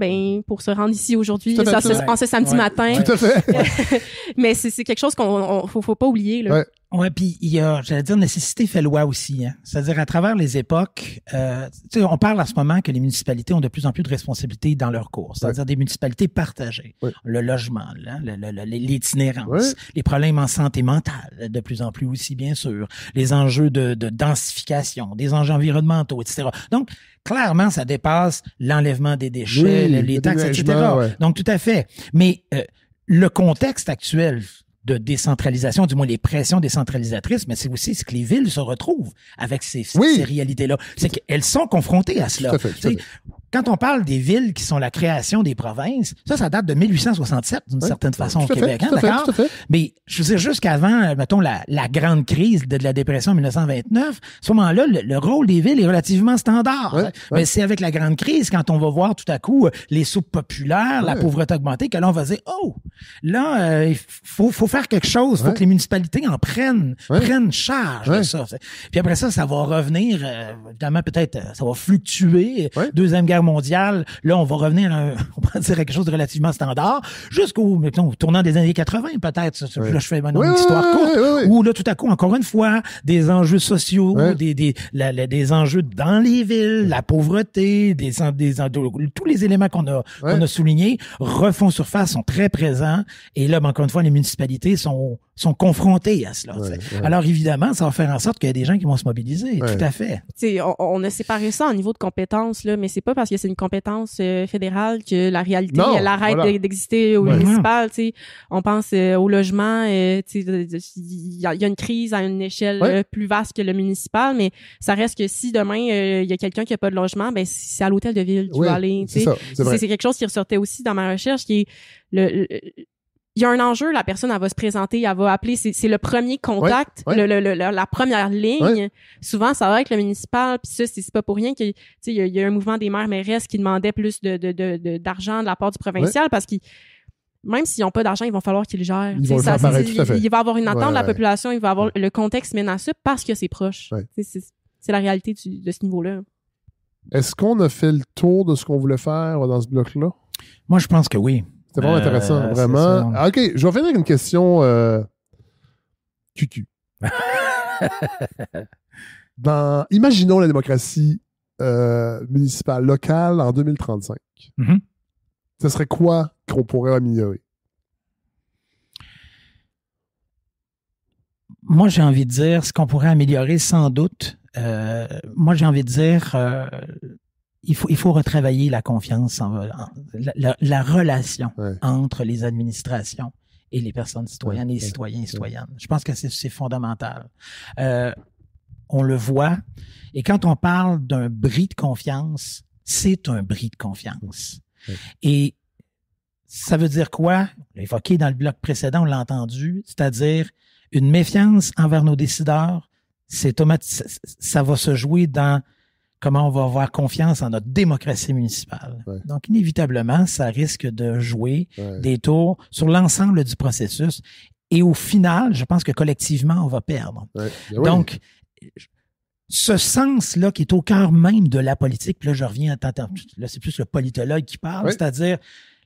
pour se rendre ici aujourd'hui, en ce samedi matin. Tout à fait. Mais c'est quelque chose qu'on faut pas oublier, là. Ouais, puis il y a, j'allais dire, nécessité fait loi aussi, hein. C'est-à-dire, à travers les époques, on parle en ce moment que les municipalités ont de plus en plus de responsabilités dans leur cours. C'est-à-dire des municipalités partagées. Le logement, l'itinérance, les problèmes en santé mentale, de plus en plus aussi, bien sûr. Les enjeux de densification, des enjeux environnementaux, etc. Donc, clairement, ça dépasse l'enlèvement des déchets, les taxes, etc. Donc, tout à fait. Mais le contexte actuel de décentralisation, du moins les pressions décentralisatrices, mais c'est aussi ce que les villes se retrouvent avec ces réalités-là. C'est qu'elles sont confrontées à cela. Tout à fait. Quand on parle des villes qui sont la création des provinces, ça date de 1867 d'une certaine façon au Québec, d'accord? Mais je veux dire, jusqu'avant, mettons, la grande crise de la dépression en 1929, à ce moment-là, le rôle des villes est relativement standard. Mais c'est avec la grande crise, quand on va voir tout à coup les soupes populaires, la pauvreté augmentée, que là, on va dire, il faut faire quelque chose, faut que les municipalités en prennent charge de ça. Puis après ça va revenir, évidemment, peut-être, ça va fluctuer. Deuxième Guerre mondiale, là, on va revenir à quelque chose de relativement standard, jusqu'au, mettons, tournant des années 80, peut-être. Là, je fais une histoire courte. Où là, tout à coup, encore une fois, des enjeux sociaux, des enjeux dans les villes, la pauvreté, tous les éléments qu'on a soulignés refont surface, sont très présents. Et là, encore une fois, les municipalités sont confrontées à cela. Alors, évidemment, ça va faire en sorte qu'il y a des gens qui vont se mobiliser. Tout à fait. On a séparé ça en niveau de compétences, là, mais c'est pas parce que c'est une compétence fédérale que la réalité, elle arrête d'exister au municipal. On pense au logement. Il y a une crise à une échelle plus vaste que le municipal, mais ça reste que si demain, il y a quelqu'un qui a pas de logement, c'est à l'hôtel de ville qu'il va aller. C'est quelque chose qui ressortait aussi dans ma recherche, qui est il y a un enjeu, la personne, elle va se présenter, elle va appeler, c'est le premier contact, la première ligne. Souvent, ça va être le municipal, puis ça, c'est pas pour rien qu'il y a un mouvement des maires mairesses qui demandait plus d'argent de la part du provincial, parce qu'il même s'ils n'ont pas d'argent, ils vont falloir qu'ils le gèrent. Ils vont le faire pareil, tout à fait. Il va y avoir une attente de la population, il va y avoir le contexte mène à ça parce que c'est proche. Ouais. C'est la réalité de ce niveau-là. Est-ce qu'on a fait le tour de ce qu'on voulait faire dans ce bloc-là? Moi, je pense que oui. C'était vraiment intéressant, vraiment. OK, je vais finir avec une question cucu. Imaginons la démocratie municipale locale en 2035. Mm-hmm. Ce serait quoi qu'on pourrait améliorer? Moi, j'ai envie de dire ce qu'on pourrait améliorer sans doute. Moi, j'ai envie de dire il faut retravailler la confiance, la relation entre les administrations et les personnes citoyennes et les citoyens et citoyennes. Je pense que c'est fondamental. On le voit. Et quand on parle d'un bris de confiance, c'est un bris de confiance. Et ça veut dire quoi? On l'a évoqué dans le bloc précédent, on l'a entendu, c'est-à-dire une méfiance envers nos décideurs, ça va se jouer dans comment on va avoir confiance en notre démocratie municipale. Ouais. Donc, inévitablement, ça risque de jouer des tours sur l'ensemble du processus. Et au final, je pense que collectivement, on va perdre. Donc, ce sens-là qui est au cœur même de la politique, puis là, je reviens, là, c'est plus le politologue qui parle, c'est-à-dire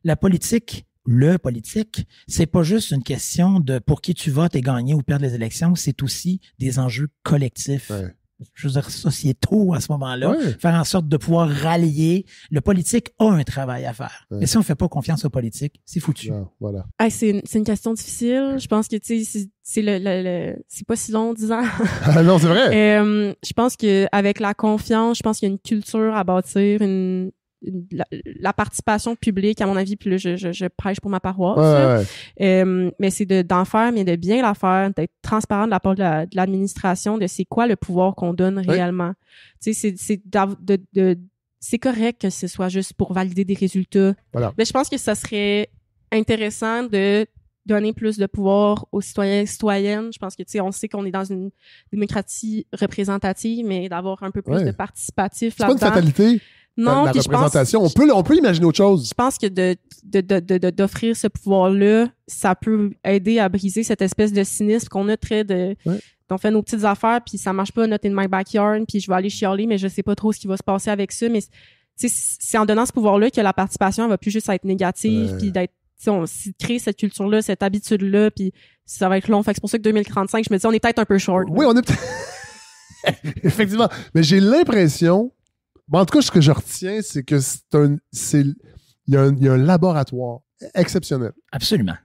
la politique, c'est pas juste une question de pour qui tu votes et gagner ou perdre les élections, c'est aussi des enjeux collectifs. Je veux dire, sociétaux à ce moment-là, faire en sorte de pouvoir rallier. Le politique a un travail à faire. Mais si on fait pas confiance au politique, c'est foutu. Voilà. C'est une question difficile. Je pense que, tu sais, c'est pas si long, 10 ans. Ah non, c'est vrai. Je pense qu'avec la confiance, je pense qu'il y a une culture à bâtir, la participation publique, à mon avis, puis là, je prêche pour ma paroisse. Mais c'est d'en faire, mais de bien la faire, d'être transparent de la part de l'administration, de c'est quoi le pouvoir qu'on donne réellement. Tu sais, c'est correct que ce soit juste pour valider des résultats. Voilà. Mais je pense que ça serait intéressant de donner plus de pouvoir aux citoyens et citoyennes. Je pense que, tu sais, on sait qu'on est dans une démocratie représentative, mais d'avoir un peu plus de participatif là-dedans. C'est pas une fatalité. Non, la représentation. On peut imaginer autre chose. Je pense que d'offrir ce pouvoir-là, ça peut aider à briser cette espèce de cynisme qu'on a on fait nos petites affaires, puis ça marche pas, not in my backyard, puis je vais aller chialer, mais je sais pas trop ce qui va se passer avec ça. Mais c'est en donnant ce pouvoir-là que la participation elle va plus juste être négative, puis d'être, créer cette culture-là, cette habitude-là, puis ça va être long. Fait que c'est pour ça que 2035, je me dis, on est peut-être un peu short. Oui, on est effectivement. Mais j'ai l'impression... Bon, en tout cas, ce que je retiens, c'est que il y a un laboratoire exceptionnel. Absolument.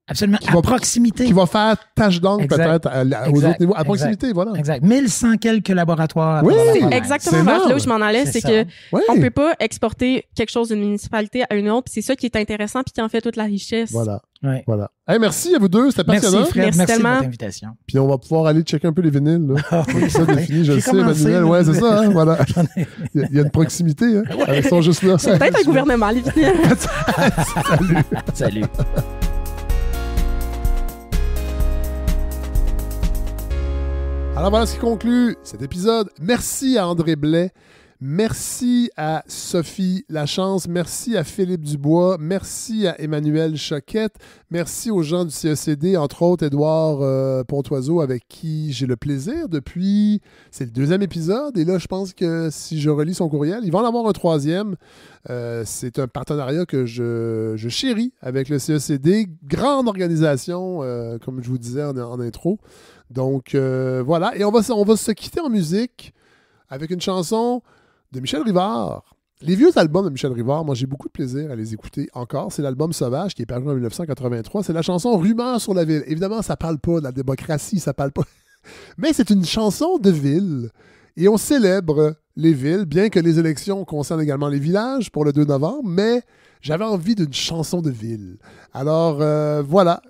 Absolument. À proximité. Qui va faire tâche d'encre peut-être aux autres niveaux. À proximité, voilà. Exact. 1100 quelques laboratoires. Oui, exactement. Là où je m'en allais, c'est que on peut pas exporter quelque chose d'une municipalité à une autre. Puis c'est ça qui est intéressant puis qui en fait toute la richesse. Voilà. Voilà. Hey, merci à vous deux, c'était passionnant. Merci Fred, merci de votre invitation. Puis on va pouvoir aller checker un peu les vinyles. Là. Ça défini, je le sais, Emmanuel. Ouais, c'est ça. Hein, voilà. Il y a une proximité. Hein. Ils sont juste là. C'est peut-être un gouvernement, les vinyles. Salut. Alors voilà ce qui conclut cet épisode. Merci à André Blais. Merci à Sophie Lachance. Merci à Philippe Dubois. Merci à Emmanuel Choquette. Merci aux gens du CECD, entre autres Édouard Pontoiseau, avec qui j'ai le plaisir depuis... C'est le 2e épisode. Et là, je pense que si je relis son courriel, il va en avoir un 3e. C'est un partenariat que je chéris avec le CECD. Grande organisation, comme je vous disais en intro. Donc, voilà. Et on va se quitter en musique avec une chanson de Michel Rivard. Les vieux albums de Michel Rivard, moi, j'ai beaucoup de plaisir à les écouter encore. C'est l'album Sauvage qui est paru en 1983. C'est la chanson Rumeur sur la ville. Évidemment, ça parle pas de la démocratie, ça parle pas... Mais c'est une chanson de ville. Et on célèbre les villes, bien que les élections concernent également les villages pour le 2 novembre, mais j'avais envie d'une chanson de ville. Alors, voilà,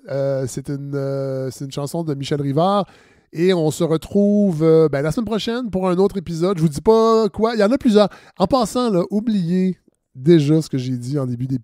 c'est une chanson de Michel Rivard. Et on se retrouve la semaine prochaine pour un autre épisode. Je vous dis pas quoi. Il y en a plusieurs. En passant, là, oubliez déjà ce que j'ai dit en début de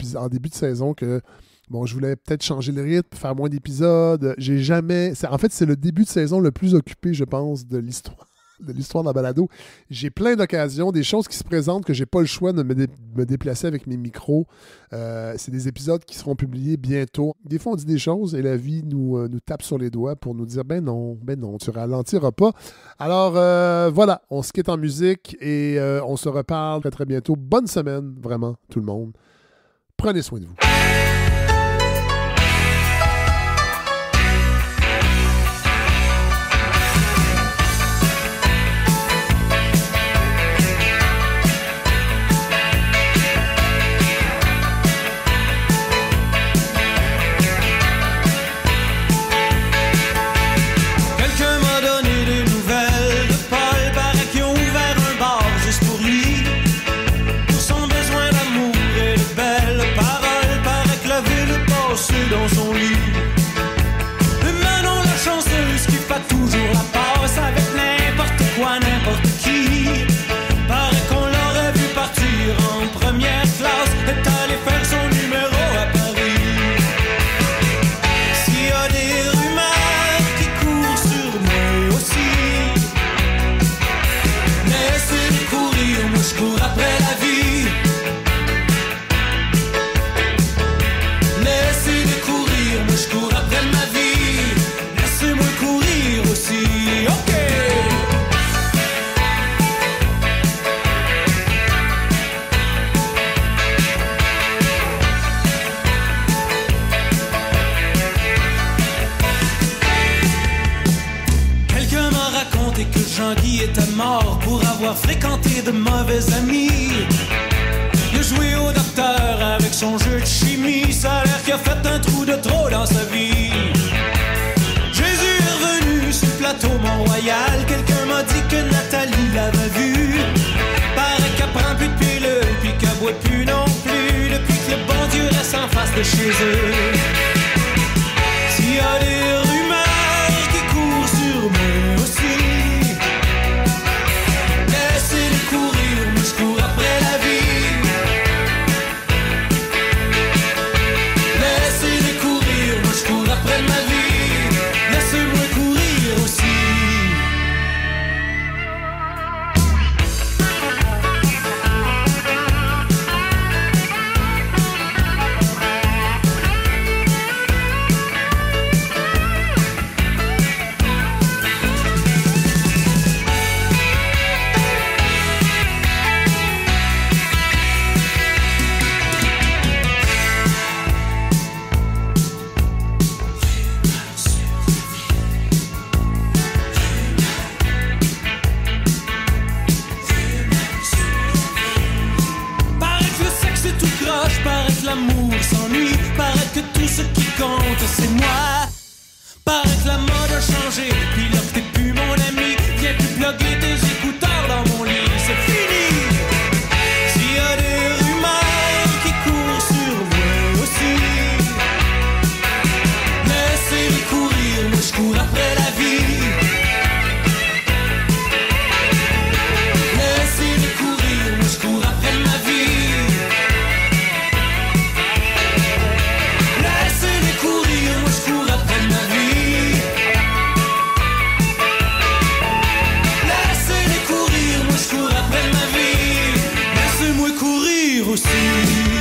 saison que bon, je voulais peut-être changer le rythme, faire moins d'épisodes. En fait, c'est le début de saison le plus occupé, je pense, de l'histoire. de l'histoire de la balado. J'ai plein d'occasions, des choses qui se présentent que j'ai pas le choix de me déplacer avec mes micros. C'est des épisodes qui seront publiés bientôt. Des fois, on dit des choses et la vie nous tape sur les doigts pour nous dire « Ben non, tu ralentiras pas. » Alors, voilà, on se quitte en musique et on se reparle très, très bientôt. Bonne semaine, vraiment, tout le monde. Prenez soin de vous. Dans son lit. Mais Manon la chanceuse qui fait toujours la passe avec n'importe quoi, n'importe qui. Paraît qu'on l'aurait vu partir en première classe, est allé faire son numéro à Paris. S'il y a des rumeurs qui courent sur moi aussi, laissez-les courir, moi je cours après la vie. Je cours après ma vie, laissez-moi courir aussi, ok. Quelqu'un m'a raconté que Jean-Guy était mort pour avoir fréquenté de mauvais amis. Il a joué au docteur avec son jeu de chimie. Ça a l'air qu'il a fait un trou de trop dans sa vie. Jésus est revenu sur le plateau Mont-Royal. Quelqu'un m'a dit que Nathalie l'avait vu. Paraît qu'elle prend plus de pilules, puis qu'elle boit plus non plus, depuis que le bon Dieu reste en face de chez eux. S'il y a des rumeurs qui courent sur moi aussi, laissez-les courir, moi je cours après la vie. Après ma vie, laissez-moi courir aussi. Paraît que l'amour s'ennuie, paraît que tout ce qui compte c'est moi. Paraît que la mode a changé, puis là que t'es plus mon ami, viens plus plugger tes écouteurs dans mon lit, c'est fini. S'il y a des rumeurs qui courent sur moi aussi, laissez-les courir, moi je cours après la vie. Laissez-les courir, moi je cours après ma vie. Courir aussi.